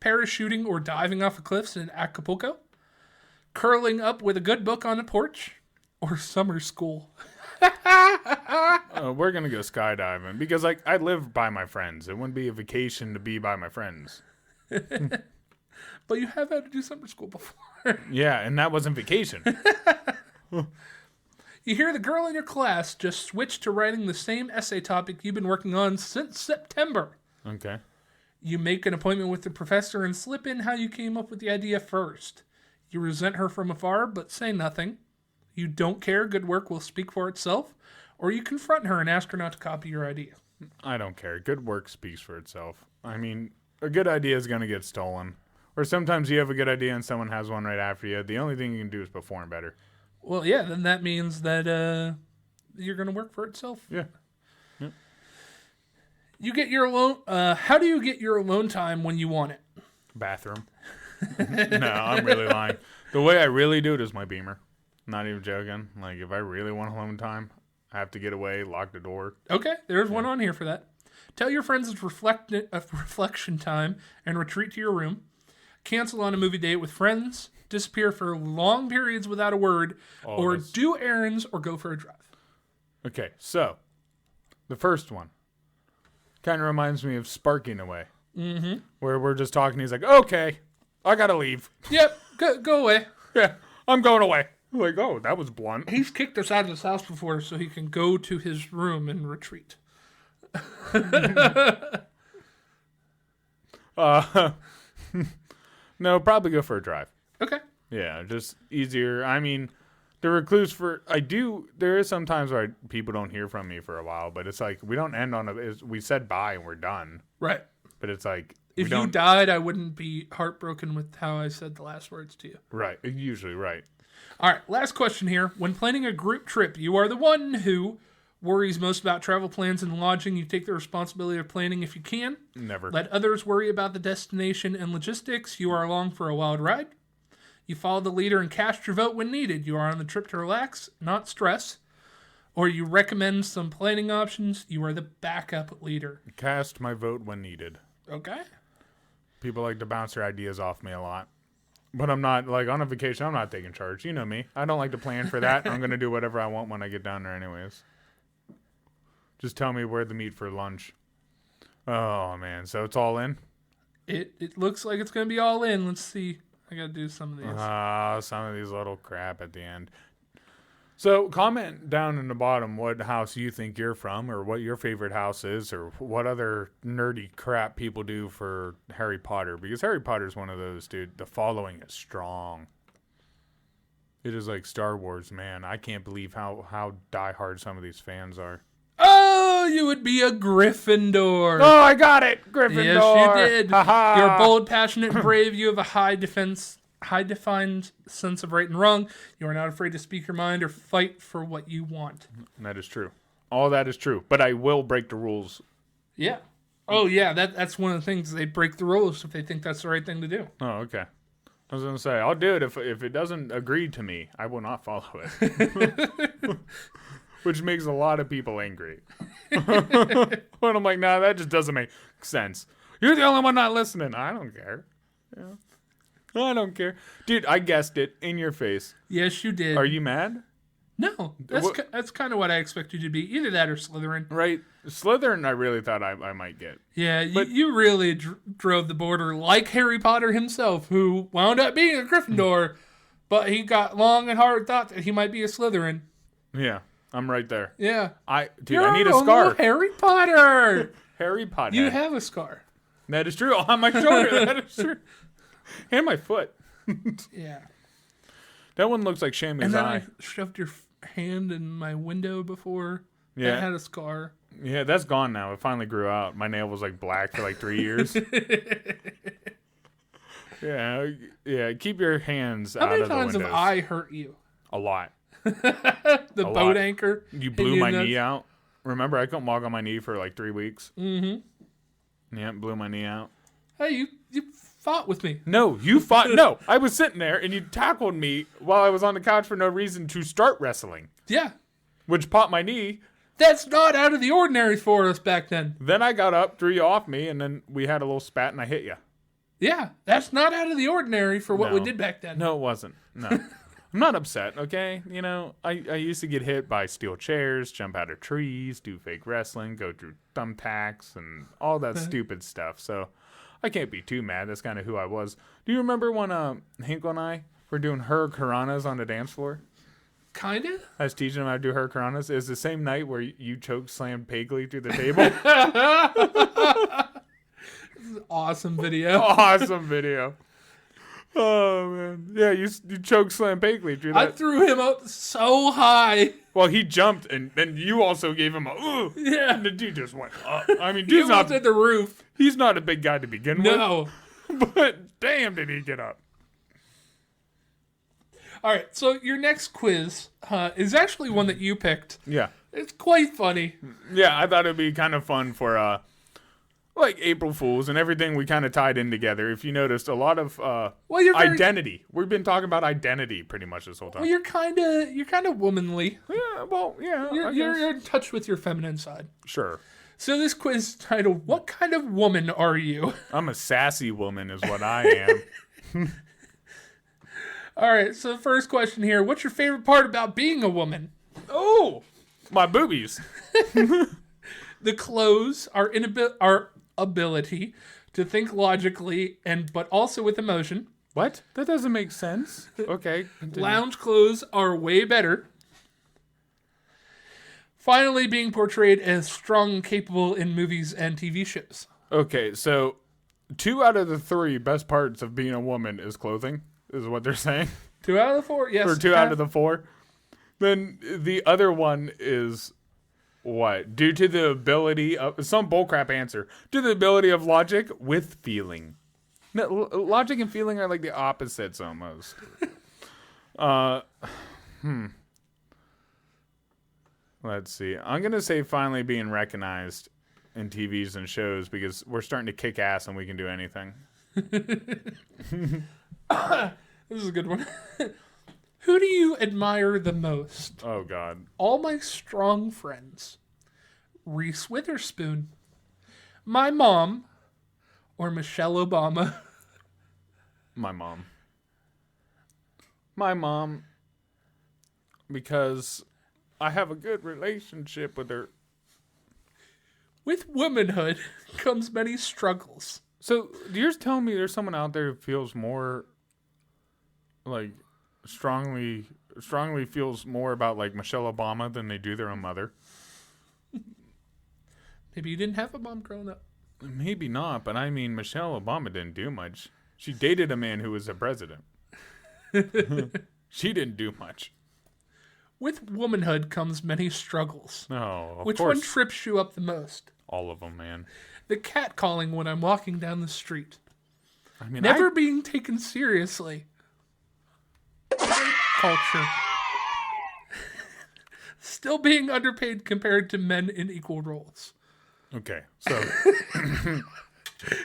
parachuting or diving off of cliffs in Acapulco, curling up with a good book on a porch, or summer school. We're going to go skydiving because like I live by my friends. It wouldn't be a vacation to be by my friends. But you have had to do summer school before. Yeah, and that wasn't vacation. You hear the girl in your class just switched to writing the same essay topic you've been working on since September. Okay. You make an appointment with the professor and slip in how you came up with the idea first. You resent her from afar, but say nothing. You don't care, good work will speak for itself. Or you confront her and ask her not to copy your idea. I don't care. Good work speaks for itself. I mean, a good idea is going to get stolen. Or sometimes you have a good idea and someone has one right after you. The only thing you can do is perform better. Well, yeah, then that means that you're going to work for itself. Yeah. Yep. You get your alone. How do you get your alone time when you want it? Bathroom. No, I'm really lying. The way I really do it is my Beamer. Not even joking. Like, if I really want alone time, I have to get away, lock the door. Okay, there's one on here for that. Tell your friends it's reflection time and retreat to your room. Cancel on a movie date with friends. Disappear for long periods without a word. Or do errands or go for a drive. Okay, so the first one kind of reminds me of Sparking Away. Mm-hmm. Where we're just talking. He's like, okay, I got to leave. Yep, go away. Yeah, I'm going away. I'm like, oh, that was blunt. He's kicked us out of his house before so he can go to his room and retreat. No, probably go for a drive. Okay. Yeah, just easier. I mean, the recluse there is sometimes where people don't hear from me for a while, but it's like, we don't end on we said bye and we're done. Right. But it's like, if you died, I wouldn't be heartbroken with how I said the last words to you. Right. Usually, right. All right, last question here. When planning a group trip, you are the one who worries most about travel plans and lodging. You take the responsibility of planning if you can. Never. Let others worry about the destination and logistics. You are along for a wild ride. You follow the leader and cast your vote when needed. You are on the trip to relax, not stress. Or you recommend some planning options. You are the backup leader. Cast my vote when needed. Okay. People like to bounce their ideas off me a lot. But I'm not, like, on a vacation, I'm not taking charge. You know me. I don't like to plan for that. I'm going to do whatever I want when I get down there anyways. Just tell me where to meet for lunch. Oh, man. So it's all in? It looks like it's going to be all in. Let's see. I got to do some of these. Some of these little crap at the end. So comment down in the bottom what house you think you're from, or what your favorite house is, or what other nerdy crap people do for Harry Potter. Because Harry Potter's one of those, dude. The following is strong. It is like Star Wars, man. I can't believe how diehard some of these fans are. Oh, you would be a Gryffindor. Oh, I got it. Gryffindor. Yes, you did. Ha-ha. You're bold, passionate, and brave. You have a high-defined sense of right and wrong. You are not afraid to speak your mind or fight for what you want. That is true. All that is true. But I will break the rules. Yeah. Oh, yeah. That's one of the things. They break the rules if they think that's the right thing to do. Oh, okay. I was going to say, I'll do it if it doesn't agree to me. I will not follow it. Which makes a lot of people angry. When I'm like, nah, that just doesn't make sense. You're the only one not listening. I don't care. Yeah. I don't care. Dude, I guessed it in your face. Yes, you did. Are you mad? No. That's kind of what I expected you to be. Either that or Slytherin. Right. Slytherin, I really thought I might get. Yeah, but you really drove the border like Harry Potter himself, who wound up being a Gryffindor, but he got long and hard thought that he might be a Slytherin. Yeah, I'm right there. Yeah. I need a scar. Harry Potter. Harry Potter. You have a scar. That is true. On my shoulder. That is true. And my foot. Yeah. That one looks like Shamu's and then eye. I shoved your hand in my window before. Yeah. I had a scar. Yeah, that's gone now. It finally grew out. My nail was like black for like 3 years. Yeah. Keep your hands out of the windows. How many times have I hurt you? A lot. The boat anchor. You blew my knee out. Remember, I couldn't walk on my knee for like 3 weeks. Mm-hmm. Yeah, blew my knee out. Hey, you fought with me. No, you fought. No, I was sitting there and you tackled me while I was on the couch for no reason to start wrestling. Yeah. Which popped my knee. That's not out of the ordinary for us back then. Then I got up, threw you off me, and then we had a little spat and I hit you. Yeah, that's not out of the ordinary for what we did back then. No, it wasn't. No. I'm not upset, okay? You know, I used to get hit by steel chairs, jump out of trees, do fake wrestling, go through thumbtacks, and all that stupid stuff. So I can't be too mad. That's kind of who I was. Do you remember when Hinkle and I were doing her Karanas on the dance floor? Kind of. I was teaching him how to do her Karanas. It was the same night where you choke slammed Paisley through the table. This is an awesome video. Awesome video. Oh, man. Yeah, you choke slammed Paisley through that. I threw him up so high. Well, he jumped, and then you also gave him a, ooh. Yeah. And the dude just went up. I mean, He was at the roof. He's not a big guy to begin No. with. But damn, did he get up. All right, so your next quiz is actually one that you picked. Yeah. It's quite funny. Yeah, I thought it'd be kind of fun for like April Fools and everything we kind of tied in together. If you noticed, a lot of you're very, identity. We've been talking about identity pretty much this whole time. well, you're kind of womanly. Yeah, well, yeah. You're in touch with your feminine side. Sure. So this quiz is titled, "What kind of woman are you?" I'm a sassy woman is what I am. All right, so the first question here, what's your favorite part about being a woman? Oh, my boobies. The clothes, our ability to think logically but also with emotion. What? That doesn't make sense. Okay. Continue. Lounge clothes are way better. Finally, being portrayed as strong and capable in movies and TV shows. Okay, so 2 out of the 3 best parts of being a woman is clothing, is what they're saying. 2 out of the 4, yes. Or 2 out of the 4. Then the other one is what? Due to the ability of some bullcrap answer. Due to the ability of logic with feeling. No, logic and feeling are like the opposites almost. Let's see. I'm gonna say finally being recognized in TVs and shows because we're starting to kick ass and we can do anything. This is a good one. Who do you admire the most? Oh, God. All my strong friends. Reese Witherspoon. My mom. Or Michelle Obama. My mom. My mom. Because I have a good relationship with her. With womanhood comes many struggles. So, you're telling me there's someone out there who feels more, like, strongly feels more about, like, Michelle Obama than they do their own mother? Maybe you didn't have a mom growing up. Maybe not, but I mean, Michelle Obama didn't do much. She dated a man who was a president. She didn't do much. With womanhood comes many struggles. No, of Which course. one trips you up the most? All of them, man. The cat calling when I'm walking down the street. I mean, Never being taken seriously. Culture. Still being underpaid compared to men in equal roles. Okay, so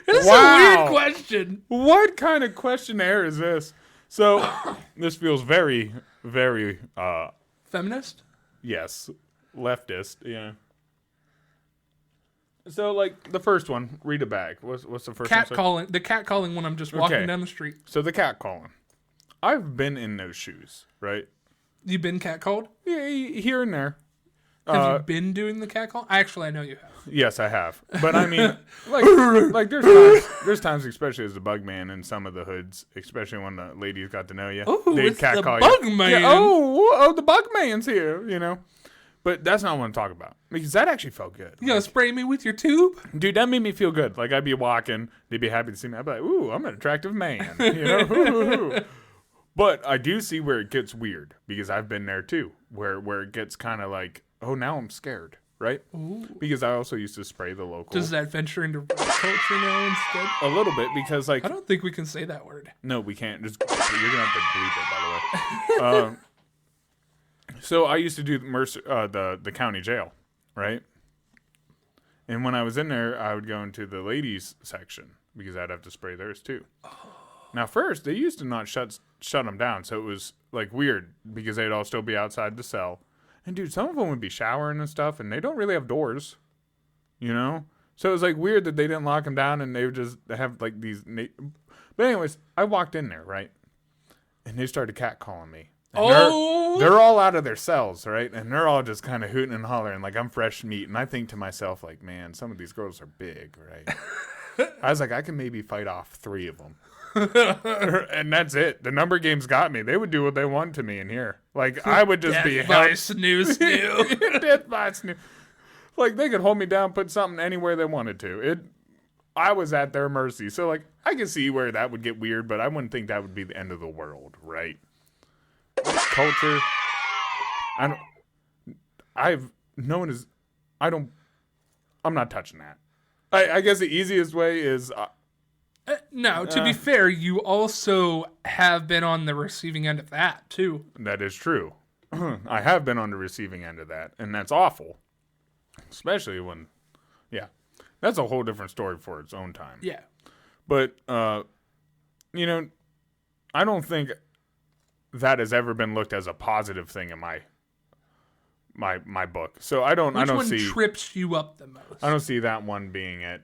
This is a weird question. What kind of questionnaire is this? So this feels very, very Feminist? yes, leftist, yeah. So like the first one, read it back. What's the first Cat one? calling. The cat calling when I'm just walking Okay. down the street. So the cat calling. I've been in those shoes, right? You been cat called? Yeah, here and there. Have you been doing the cat call? Actually, I know you have. Yes, I have. But I mean, like there's times, especially as the bug man in some of the hoods, especially when the ladies got to know you. Oh, they'd it's the catcall bug you. man. Yeah, oh, the bug man's here, you know. But that's not what I'm talking about. Because that actually felt good. You gonna spray me with your tube? Dude, that made me feel good. Like I'd be walking, they'd be happy to see me. I'd be like, ooh, I'm an attractive man. You know? Ooh. But I do see where it gets weird because I've been there too, where it gets kind of like, oh, now I'm scared, right? Ooh. Because I also used to spray the local. Does that venture into culture now instead? A little bit because like I don't think we can say that word. no, we can't. Just you're gonna have to bleep it, by the way. So I used to do the county jail, right? And when I was in there, I would go into the ladies section because I'd have to spray theirs too. Now, first they used to not shut them down, so it was like weird because they'd all still be outside the cell. And dude, some of them would be showering and stuff, and they don't really have doors, you know. So it was like weird that they didn't lock them down, and they would just have like these. But anyways, I walked in there, right, and they started catcalling me. And they're all out of their cells, right, and they're all just kind of hooting and hollering like I'm fresh meat. And I think to myself, like, man, some of these girls are big, right? I was like, I can maybe fight off 3 of them. And that's it. The number games got me. They would do what they want to me in here. Like I would just be Death by snoo. Death by snoo. Like they could hold me down, put something anywhere they wanted to. I was at their mercy. So like I can see where that would get weird, but I wouldn't think that would be the end of the world, right? Culture. I'm not touching that. I guess the easiest way is. No, to be fair, you also have been on the receiving end of that, too. That is true. I have been on the receiving end of that, and that's awful. Especially when, yeah. That's a whole different story for its own time. Yeah. But, you know, I don't think that has ever been looked as a positive thing in my book. So I don't see. Which one trips you up the most? I don't see that one being it.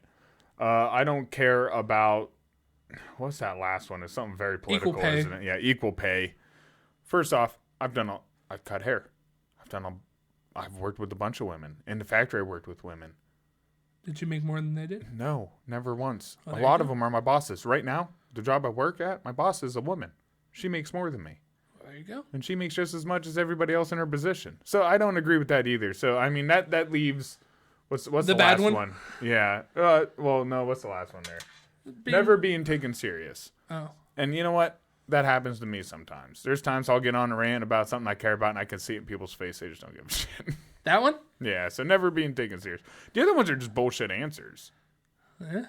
I don't care about, what's that last one? It's something very political, Equal pay. isn't it? Yeah, equal pay. First off, I've cut hair. I've worked with a bunch of women. In the factory, I worked with women. Did you make more than they did? No, never once. Well, a lot of them are my bosses. Right now, the job I work at, my boss is a woman. She makes more than me. There you go. And she makes just as much as everybody else in her position. So I don't agree with that either. So, I mean, that leaves... What's the bad last one? Yeah. Well, no, what's the last one there? Never being taken serious. Oh. And you know what? That happens to me sometimes. There's times I'll get on a rant about something I care about, and I can see it in people's face. They just don't give a shit. That one? Yeah, so never being taken serious. The other ones are just bullshit answers. Yeah.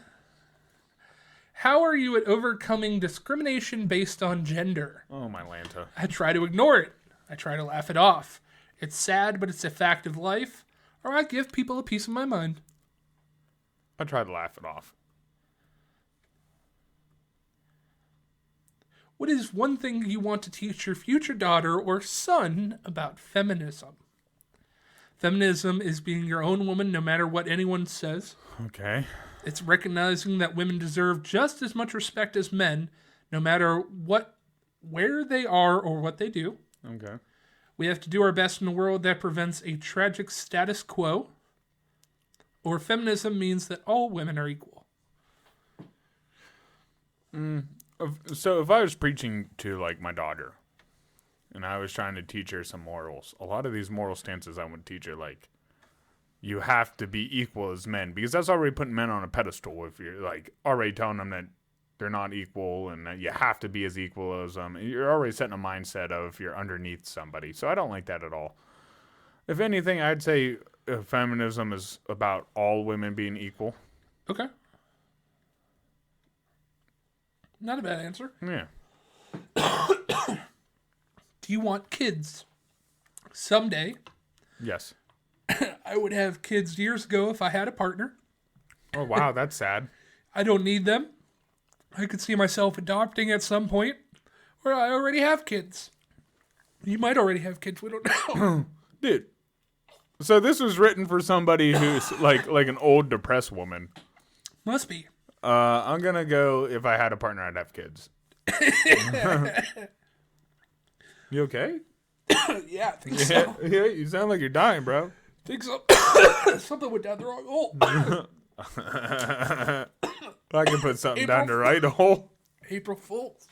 How are you at overcoming discrimination based on gender? Oh, my Lanta. I try to ignore it. I try to laugh it off. It's sad, but it's a fact of life. Or I give people a piece of my mind. I try to laugh it off. What is one thing you want to teach your future daughter or son about feminism? Feminism is being your own woman no matter what anyone says. Okay. It's recognizing that women deserve just as much respect as men, no matter where they are or what they do. Okay. We have to do our best in a world that prevents a tragic status quo. Or feminism means that all women are equal. So if I was preaching to, like, my daughter, and I was trying to teach her some morals, a lot of these moral stances I would teach her, like, you have to be equal as men, because that's already putting men on a pedestal if you're, like, already telling them that they're not equal and that you have to be as equal as them. You're already setting a mindset of you're underneath somebody. So I don't like that at all. If anything, I'd say feminism is about all women being equal. Okay. Not a bad answer. Yeah. Do you want kids? Someday. Yes. I would have kids years ago if I had a partner. Oh, wow, that's sad. I don't need them. I could see myself adopting at some point, or I already have kids. You might already have kids. We don't know. Dude. So this was written for somebody who's like an old depressed woman. Must be. I'm gonna go. If I had a partner, I'd have kids. You okay? Yeah, I think so. Yeah, you sound like you're dying, bro. Think so. Something went down the wrong hole. I can put something down the right hole. April Fools.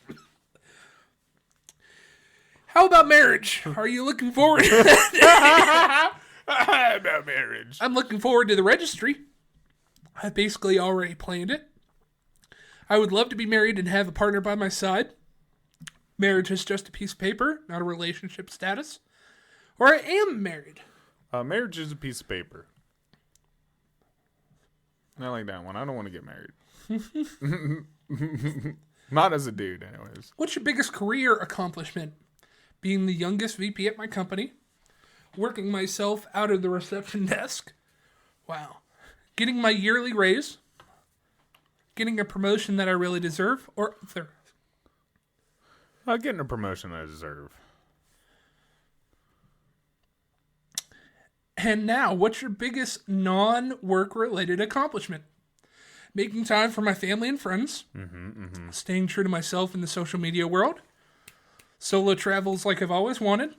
How about marriage? Are you looking forward to that? About marriage. I'm looking forward to the registry. I basically already planned it. I would love to be married and have a partner by my side. Marriage is just a piece of paper, not a relationship status. Or I am married. Marriage is a piece of paper. I like that one. I don't want to get married. Not as a dude, anyways. What's your biggest career accomplishment? Being the youngest VP at my company. Working myself out of the reception desk. Wow. Getting my yearly raise. Getting a promotion that I really deserve. Or other. Getting a promotion I deserve. And now, what's your biggest non-work related accomplishment? Making time for my family and friends. Staying true to myself in the social media world. Solo travels like I've always wanted.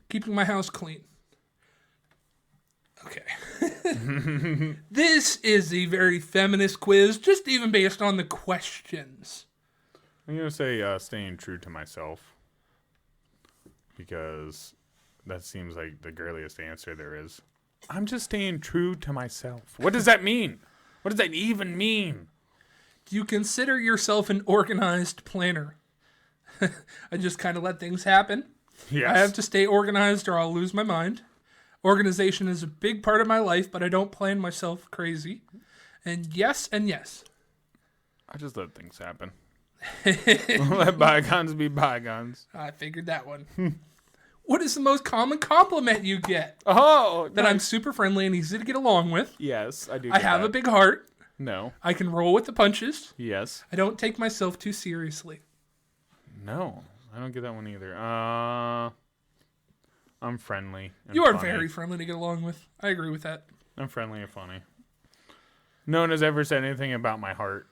Keeping my house clean. Okay. This is a very feminist quiz, just even based on the questions. I'm going to say staying true to myself. Because that seems like the girliest answer there is. I'm just staying true to myself. What does that mean? What does that even mean? Do you consider yourself an organized planner? I just kind of let things happen. Yes. I have to stay organized or I'll lose my mind. Organization is a big part of my life, but I don't plan myself crazy. And yes. I just let things happen. Let bygones be bygones. I figured that one. What is the most common compliment you get? Oh, That I'm super friendly and easy to get along with. Yes, I do. I have a big heart. No. I can roll with the punches. Yes. I don't take myself too seriously. No, I don't get that one either. I'm friendly. And You are funny. very friendly to get along with. I agree with that. I'm friendly and funny. No one has ever said anything about my heart.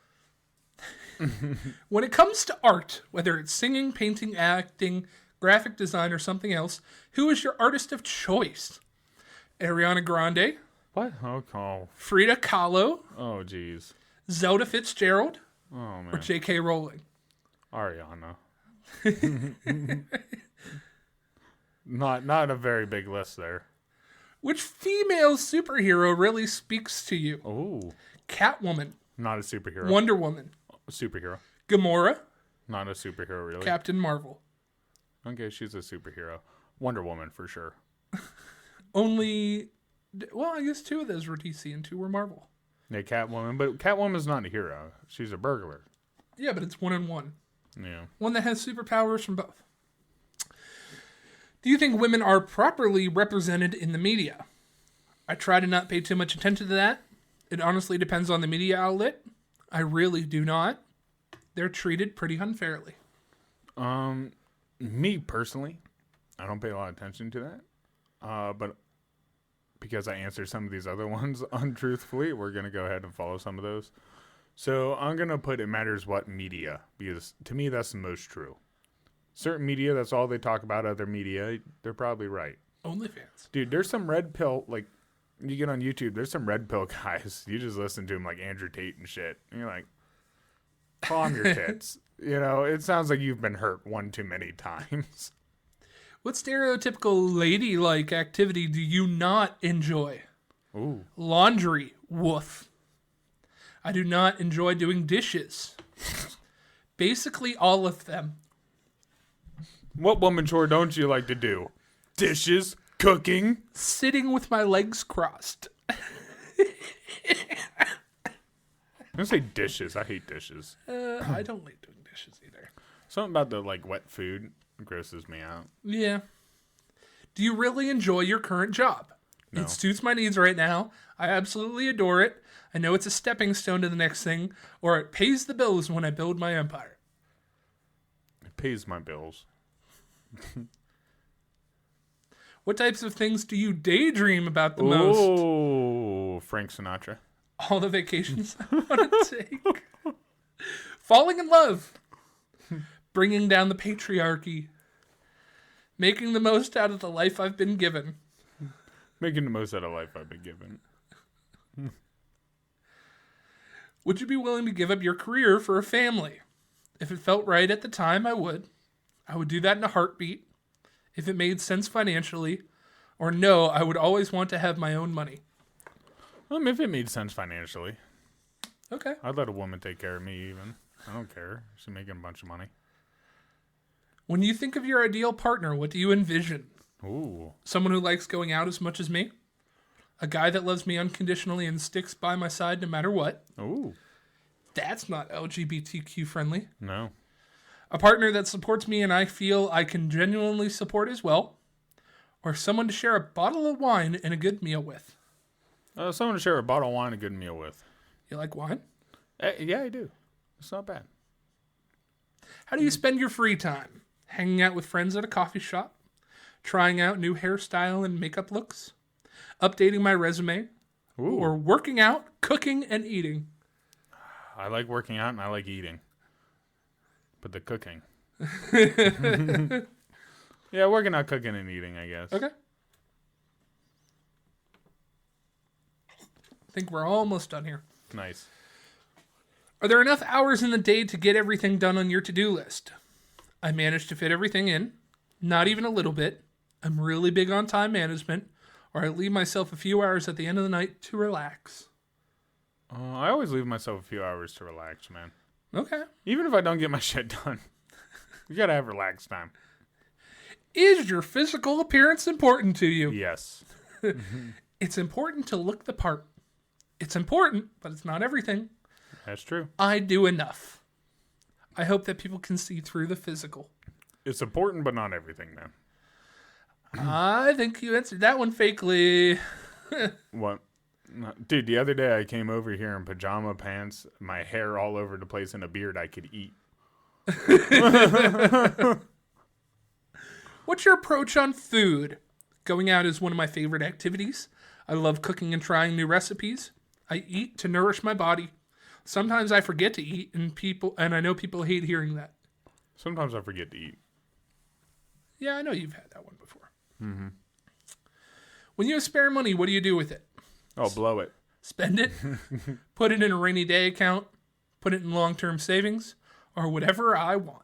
When it comes to art, whether it's singing, painting, acting, graphic design, or something else, who is your artist of choice? Ariana Grande, What? Oh, Frida Kahlo, oh, jeez. Zelda Fitzgerald, Oh or man. J.K. Rowling? Ariana. Not a very big list there. Which female superhero really speaks to you? Oh, Catwoman, not a superhero. Wonder Woman, A superhero. Gamora, Not a superhero, really. Captain Marvel. Okay, she's a superhero. Wonder Woman for sure. Only, well, I guess 2 of those were DC and 2 were Marvel. Yeah, Catwoman, but Catwoman's not a hero. She's a burglar. Yeah, but it's 1 and 1. Yeah. One that has superpowers from both. Do you think women are properly represented in the media? I try to not pay too much attention to that. It honestly depends on the media outlet. I really do not. They're treated pretty unfairly. Me personally, I don't pay a lot of attention to that. But because I answered some of these other ones untruthfully, we're going to go ahead and follow some of those. So I'm going to put it matters what media, because to me, that's the most true. Certain media, that's all they talk about. Other media, they're probably right. OnlyFans. Dude, there's some red pill, like, you get on YouTube, there's some red pill guys. You just listen to them like Andrew Tate and shit. And you're like, calm your tits. You know, it sounds like you've been hurt one too many times. What stereotypical ladylike activity do you not enjoy? Ooh. Laundry. Woof. I do not enjoy doing dishes. Basically all of them. What woman chore don't you like to do? Dishes, cooking. Sitting with my legs crossed. I'm gonna say dishes. I hate dishes. I don't like doing dishes either. Something about the like wet food grosses me out. Yeah. Do you really enjoy your current job? No. It suits my needs right now. I absolutely adore it. I know it's a stepping stone to the next thing, or it pays the bills when I build my empire. It pays my bills. What types of things do you daydream about the most? Oh, Frank Sinatra. All the vacations I want to take. Falling in love. Bringing down the patriarchy. Making the most out of the life I've been given. Making the most out of life I've been given. Would you be willing to give up your career for a family? If it felt right at the time, I would. I would do that in a heartbeat. If it made sense financially. Or no, I would always want to have my own money. If it made sense financially. Okay. I'd let a woman take care of me even. I don't care. She's making a bunch of money. When you think of your ideal partner, what do you envision? Ooh. Someone who likes going out as much as me? A guy that loves me unconditionally and sticks by my side no matter what? Ooh. That's not LGBTQ friendly. No. A partner that supports me and I feel I can genuinely support as well. Or someone to share a bottle of wine and a good meal with. Someone to share a bottle of wine and a good meal with. You like wine? Yeah, I do. It's not bad. How do you spend your free time? Hanging out with friends at a coffee shop? Trying out new hairstyle and makeup looks? Updating my resume? Ooh. Or working out, cooking, and eating? I like working out and I like eating. But the cooking. Yeah, working out, cooking, and eating, I guess. Okay. I think we're almost done here. Nice. Are there enough hours in the day to get everything done on your to-do list? I managed to fit everything in. Not even a little bit. I'm really big on time management, or I leave myself a few hours at the end of the night to relax. I always leave myself a few hours to relax, man. Okay. Even if I don't get my shit done. You gotta have relaxed time. Is your physical appearance important to you? Yes. It's important to look the part. It's important, but it's not everything. That's true. I do enough. I hope that people can see through the physical. It's important, but not everything, man. I think you answered that one fakely. What? Dude, the other day I came over here in pajama pants, my hair all over the place, and a beard I could eat. What's your approach on food? Going out is one of my favorite activities. I love cooking and trying new recipes. I eat to nourish my body. Sometimes I forget to eat, and I know people hate hearing that. Sometimes I forget to eat. Yeah, I know you've had that one before. Mm-hmm. When you have spare money, what do you do with it? Oh, blow it. Spend it? Put it in a rainy day account? Put it in long-term savings? Or whatever I want?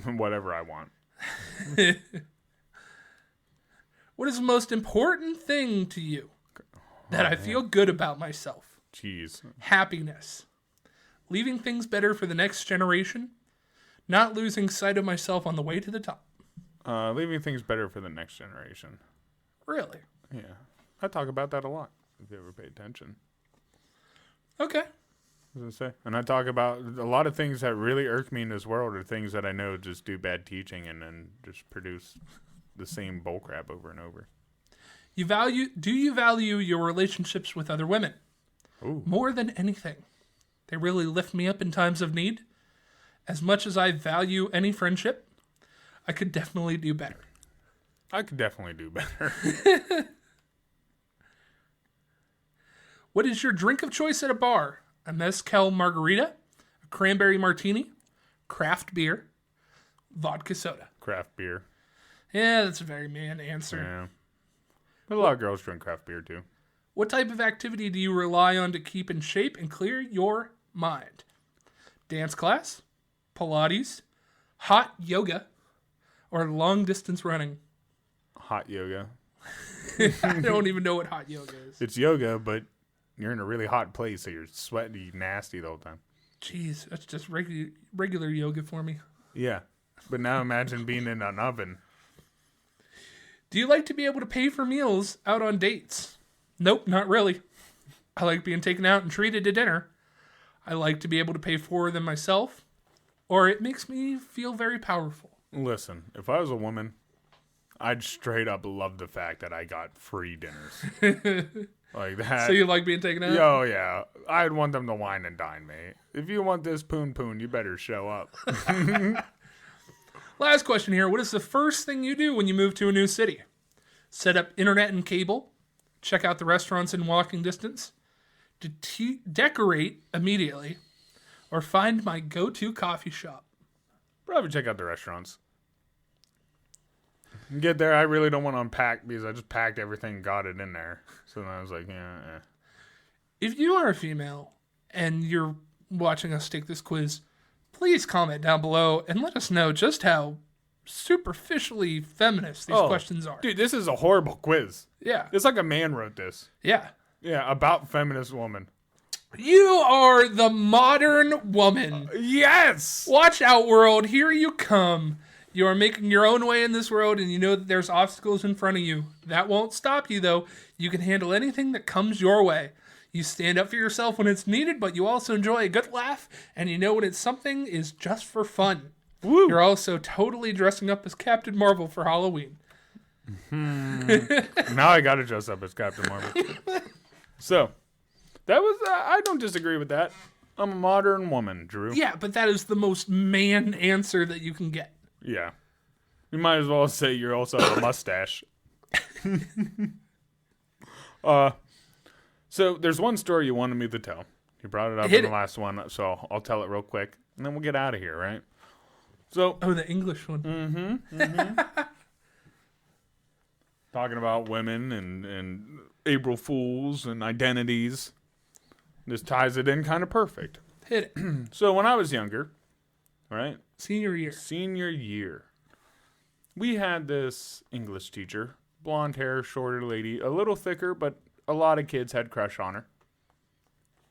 Whatever I want. What is the most important thing to you that I feel good about myself? Jeez. Happiness. Leaving things better for the next generation. Not losing sight of myself on the way to the top. Leaving things better for the next generation. Really? Yeah. I talk about that a lot, if you ever pay attention. Okay. I was gonna say. And I talk about a lot of things that really irk me in this world are things that I know just do bad teaching and then just produce the same bullcrap over and over. Do you value your relationships with other women? Ooh. More than anything. They really lift me up in times of need. As much as I value any friendship, I could definitely do better. I could definitely do better. What is your drink of choice at a bar? A mezcal margarita, a cranberry martini, craft beer, vodka soda. Craft beer. Yeah, that's a very man answer. Yeah. But a lot of girls drink craft beer too. What type of activity do you rely on to keep in shape and clear your mind? Dance class, Pilates, hot yoga, or long distance running? Hot yoga. I don't even know what hot yoga is. It's yoga, but you're in a really hot place, so you're sweaty, nasty the whole time. Jeez, that's just regular yoga for me. Yeah. But now imagine being in an oven. Do you like to be able to pay for meals out on dates? Nope, not really. I like being taken out and treated to dinner. I like to be able to pay for them myself, or it makes me feel very powerful. Listen, if I was a woman, I'd straight up love the fact that I got free dinners. Like that. So you like being taken out? Oh, yeah. I'd want them to wine and dine me. If you want this poon, you better show up. Last question here. What is the first thing you do when you move to a new city? Set up internet and cable? Check out the restaurants in walking distance? Decorate immediately? Or find my go-to coffee shop? Probably check out the restaurants. Get there, I really don't want to unpack because I just packed everything and got it in there. So then I was like, yeah. If you are a female and you're watching us take this quiz, please comment down below and let us know just how superficially feminist these questions are. Dude, this is a horrible quiz. Yeah. It's like a man wrote this. Yeah. Yeah, about feminist woman. You are the modern woman. Yes! Watch out, world. Here you come. You are making your own way in this world, and you know that there's obstacles in front of you. That won't stop you, though. You can handle anything that comes your way. You stand up for yourself when it's needed, but you also enjoy a good laugh, and you know when it's something is just for fun. Woo. You're also totally dressing up as Captain Marvel for Halloween. Now I gotta dress up as Captain Marvel. So, that was, I don't disagree with that. I'm a modern woman, Drew. Yeah, but that is the most man answer that you can get. Yeah. You might as well say you're also a mustache. So there's one story you wanted me to tell. You brought it up in the last one, so I'll tell it real quick, and then we'll get out of here, right? So. Oh, the English one. Talking about women and April Fools and identities. This ties it in kind of perfect. Hit it. So when I was younger, right? Senior year. We had this English teacher, blonde hair, shorter lady, a little thicker, but a lot of kids had crush on her.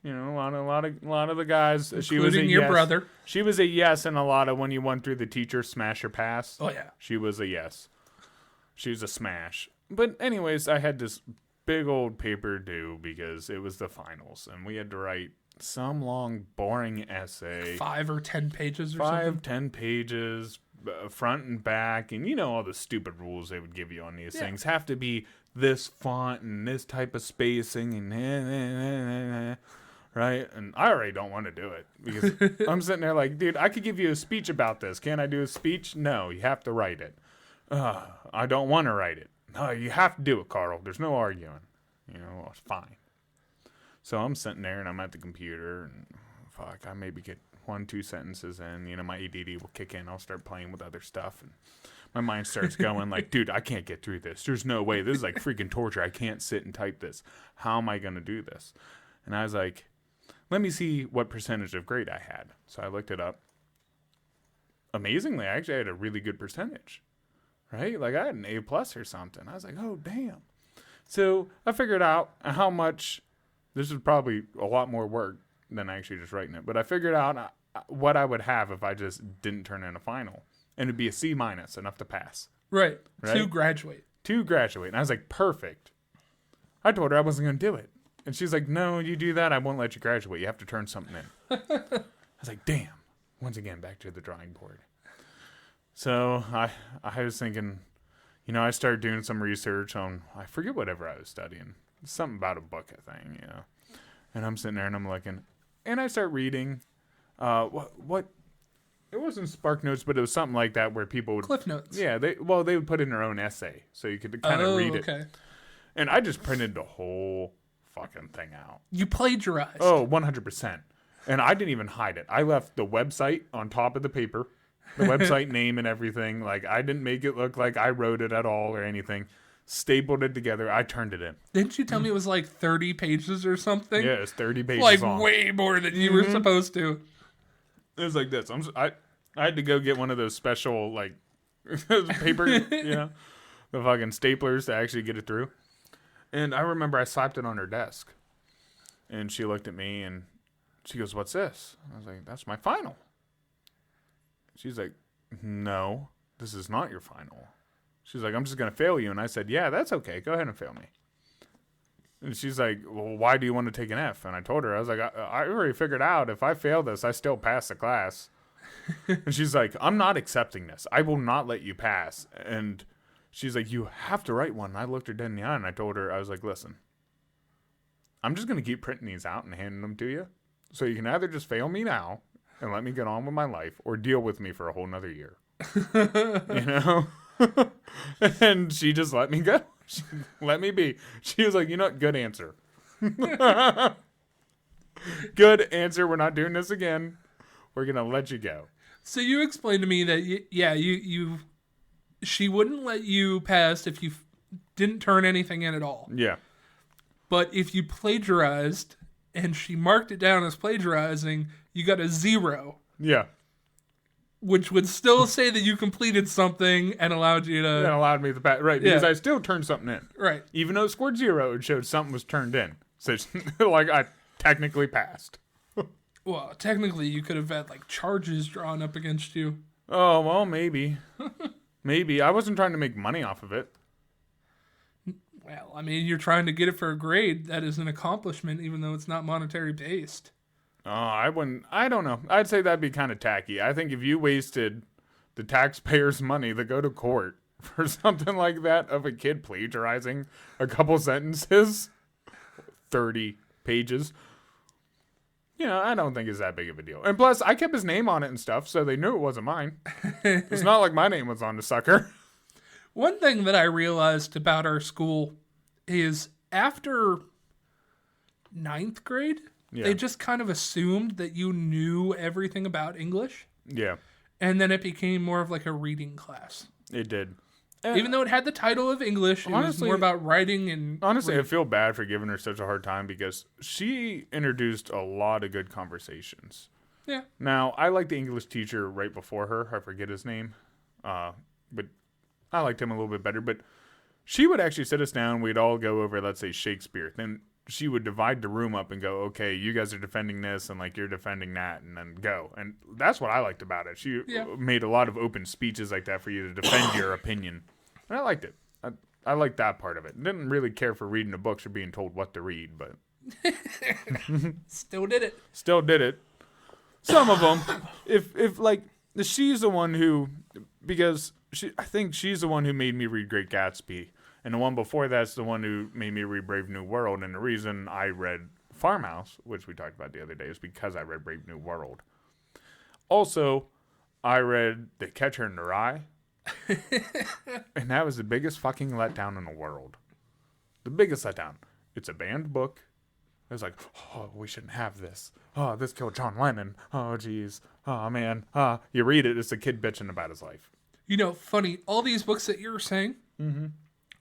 You know, a lot of the guys. Including she was a your yes. brother. She was a yes, and a lot of when you went through the teacher smash or pass. Oh yeah. She was a yes. She was a smash. But anyways, I had this big old paper due because it was the finals, and we had to write some long, boring essay. 5 or 10 pages or something. 10 pages, front and back, and all the stupid rules they would give you on these things have to be this font and this type of spacing and right? And I already don't want to do it because I'm sitting there like, dude, I could give you a speech about this. Can I do a speech? No, you have to write it. I don't want to write it. No, you have to do it, Carl. There's no arguing. It's fine. So I'm sitting there and I'm at the computer and I maybe get 1-2 sentences in. My ADD will kick in. I'll start playing with other stuff and my mind starts going like, dude, I can't get through this. There's no way. This is like freaking torture. I can't sit and type this. How am I going to do this? And I was like, let me see what percentage of grade I had. So I looked it up. Amazingly, I actually had a really good percentage, right? Like I had an A+ or something. I was like, oh, damn. So I figured out how much, this is probably a lot more work than actually just writing it, but I figured out what I would have if I just didn't turn in a final. And it'd be a C-, enough to pass. Right? To graduate. And I was like, perfect. I told her I wasn't going to do it. And she's like, no, you do that, I won't let you graduate. You have to turn something in. I was like, damn. Once again, back to the drawing board. So I was thinking, I started doing some research on, I forget whatever I was studying. Something about a book, I think, And I'm sitting there and I'm looking. And I start reading. What? It wasn't Spark Notes, but it was something like that where people would... Cliff Notes. Yeah, they would put in their own essay. So you could kind of read it. Okay. And I just printed the whole fucking thing out. You plagiarized. Oh, 100%. And I didn't even hide it. I left the website on top of the paper, the website name and everything. Like, I didn't make it look like I wrote it at all or anything. Stapled it together. I turned it in. Didn't you tell me it was like 30 pages or something? Yeah, it's 30 pages like long. Way more than you were supposed to. It was like this. I had to go get one of those special, like, paper, the fucking staplers to actually get it through. And I remember I slapped it on her desk. And she looked at me and she goes, what's this? I was like, that's my final. She's like, no, this is not your final. She's like, I'm just going to fail you. And I said, yeah, that's okay. Go ahead and fail me. And she's like, well, why do you want to take an F? And I told her, I was like, I already figured out if I fail this, I still pass the class. And she's like, I'm not accepting this. I will not let you pass. And she's like, you have to write one. And I looked her dead in the eye and I told her, I was like, listen, I'm just going to keep printing these out and handing them to you. So you can either just fail me now and let me get on with my life or deal with me for a whole nother year. And she just let me go. She let me be. She was like, good answer. Good answer. We're not doing this again. We're going to let you go. So you explained to me that, she wouldn't let you pass if you didn't turn anything in at all. Yeah. But if you plagiarized and she marked it down as plagiarizing, you got a 0. Yeah. Which would still say that you completed something and allowed you to... And allowed me to pass. Right, because I still turned something in. Right. Even though it scored 0, it showed something was turned in. So, like, I technically passed. Well, technically, you could have had, like, charges drawn up against you. Oh, well, maybe. Maybe. I wasn't trying to make money off of it. Well, I mean, you're trying to get it for a grade. That is an accomplishment, even though it's not monetary based. Oh, I don't know. I'd say that'd be kind of tacky. I think if you wasted the taxpayers' money to go to court for something like that of a kid plagiarizing a couple sentences, 30 pages, I don't think it's that big of a deal. And plus, I kept his name on it and stuff, so they knew it wasn't mine. It's not like my name was on the sucker. One thing that I realized about our school is after 9th grade, they just kind of assumed that you knew everything about English. Yeah. And then it became more of like a reading class. It did. Even though it had the title of English, it was more about writing and... Honestly, I feel bad for giving her such a hard time because she introduced a lot of good conversations. Yeah. Now, I liked the English teacher right before her. I forget his name. But I liked him a little bit better. But she would actually sit us down. We'd all go over, let's say, Shakespeare. Then she would divide the room up and go, okay, you guys are defending this and like you're defending that, and then go. And that's what I liked about it. She made a lot of open speeches like that for you to defend your opinion. And I liked it. I liked that part of it. Didn't really care for reading the books or being told what to read, but Still did it. Still did it. Some of them, if she's the one who, because I think she's the one who made me read Great Gatsby. And the one before that's the one who made me read Brave New World. And the reason I read Farmhouse, which we talked about the other day, is because I read Brave New World. Also, I read The Catcher in the Rye. And that was the biggest fucking letdown in the world. The biggest letdown. It's a banned book. It was like, oh, we shouldn't have this. Oh, this killed John Lennon. Oh, jeez. Oh, man. You read it, it's a kid bitching about his life. You know, funny, all these books that you're saying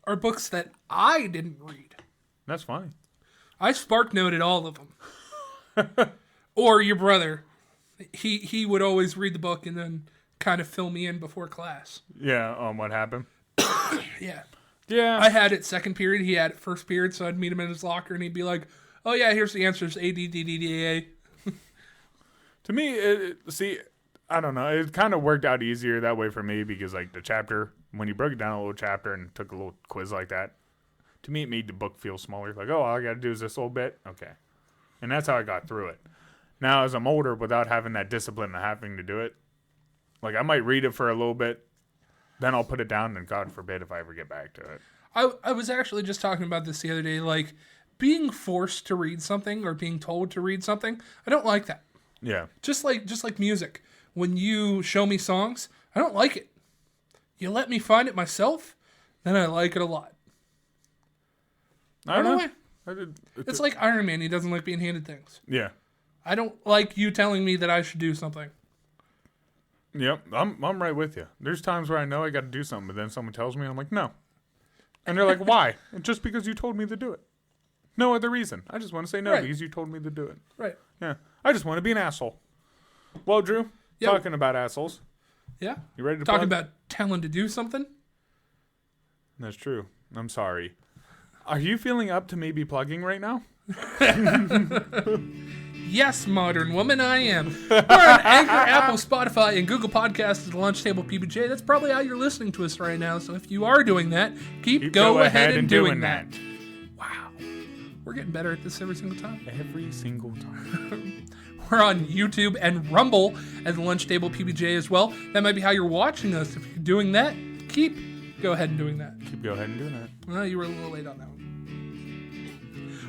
are books that I didn't read. That's funny. I spark noted all of them. Or your brother. He would always read the book and then kind of fill me in before class. Yeah, what happened? Yeah. Yeah. I had it second period, he had it first period, so I'd meet him in his locker and he'd be like, oh yeah, here's the answers, A, D, D, D, D, A. To me, see, I don't know. It kind of worked out easier that way for me because, like, the chapter, when you broke it down a little chapter and took a little quiz like that, to me, it made the book feel smaller. Like, oh, all I got to do is this little bit? Okay. And that's how I got through it. Now, as I'm older, without having that discipline of having to do it, like, I might read it for a little bit, then I'll put it down, and God forbid if I ever get back to it. I was actually just talking about this the other day, like, being forced to read something or being told to read something, I don't like that. Yeah. Just like music. When you show me songs, I don't like it. You let me find it myself, then I like it a lot. I don't know. It's like Iron Man. He doesn't like being handed things. Yeah. I don't like you telling me that I should do something. Yep. I'm right with you. There's times where I know I got to do something, but then someone tells me, and I'm like, no. And they're like, why? Just because you told me to do it. No other reason. I just want to say no because you told me to do it. Right. Yeah. I just want to be an asshole. Well, Drew, talking about assholes. Yeah. You ready to talk plug? about telling to do something? That's true. I'm sorry. Are you feeling up to maybe plugging right now? Yes, modern woman, I am. We're on Anchor, Apple, Spotify, and Google Podcasts at the Lunch Table PBJ. That's probably how you're listening to us right now. So if you are doing that, keep go ahead and doing that. Wow. We're getting better at this every single time. Every single time. We're on YouTube and Rumble at the Lunch Table PBJ as well. That might be how you're watching us. If you're doing that, go ahead and doing that. Go ahead and doing that. Well, you were a little late on that one.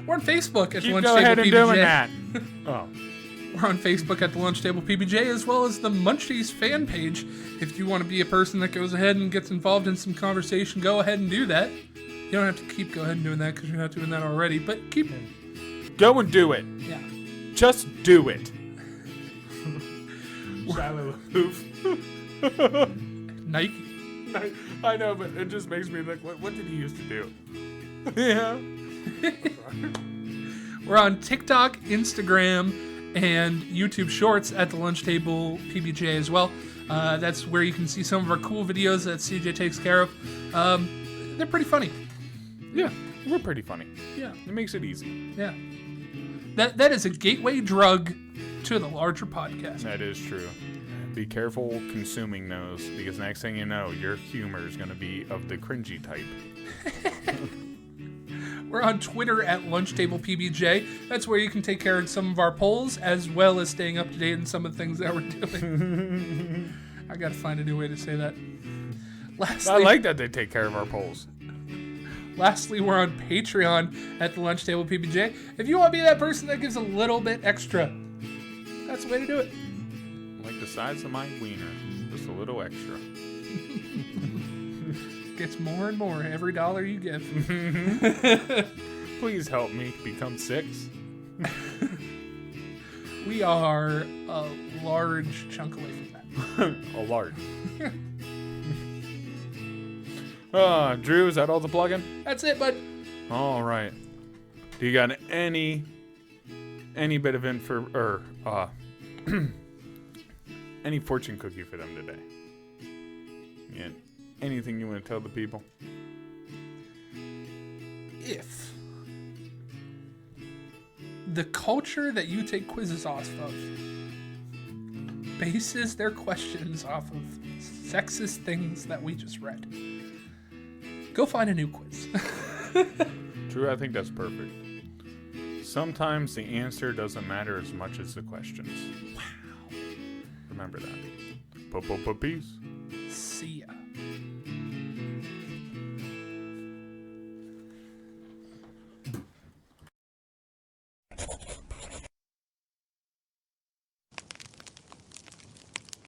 We're on Facebook at the Lunch go Table ahead and PBJ. doing that. Oh. We're on Facebook at the Lunch Table PBJ, as well as the Munchies fan page. If you want to be a person that goes ahead and gets involved in some conversation, go ahead and do that. You don't have to go ahead and doing that because you're not doing that already, but keep it. Go and do it. Yeah. Just do it. Nike. I know, but it just makes me think, what did he used to do? Yeah. We're on TikTok, Instagram, and YouTube Shorts at the Lunch Table PBJ as well. That's where you can see some of our cool videos that CJ takes care of. They're pretty funny. Yeah, we're pretty funny. Yeah. It makes it easy. Yeah. That is a gateway drug to the larger podcast. That is true. Be careful consuming those, because next thing you know, your humor is going to be of the cringy type. We're on Twitter at Lunch Table PBJ. That's where you can take care of some of our polls, as well as staying up to date on some of the things that we're doing. I got to find a new way to say that. Lastly, I like that they take care of our polls. Lastly, we're on Patreon at the Lunch Table PBJ. If you want to be that person that gives a little bit extra, that's the way to do it. Like the size of my wiener, just a little extra. Gets more and more every dollar you give. Please help me become 6. We are a large chunk away from that. A large. Drew, is that all the plug-in? That's it, bud. All right. Do you got any bit of info or any fortune cookie for them today? Yeah. Anything you want to tell the people? If the culture that you take quizzes off of bases their questions off of sexist things that we just read, go find a new quiz. Drew, I think that's perfect. Sometimes the answer doesn't matter as much as the questions. Wow. Remember that. Peace.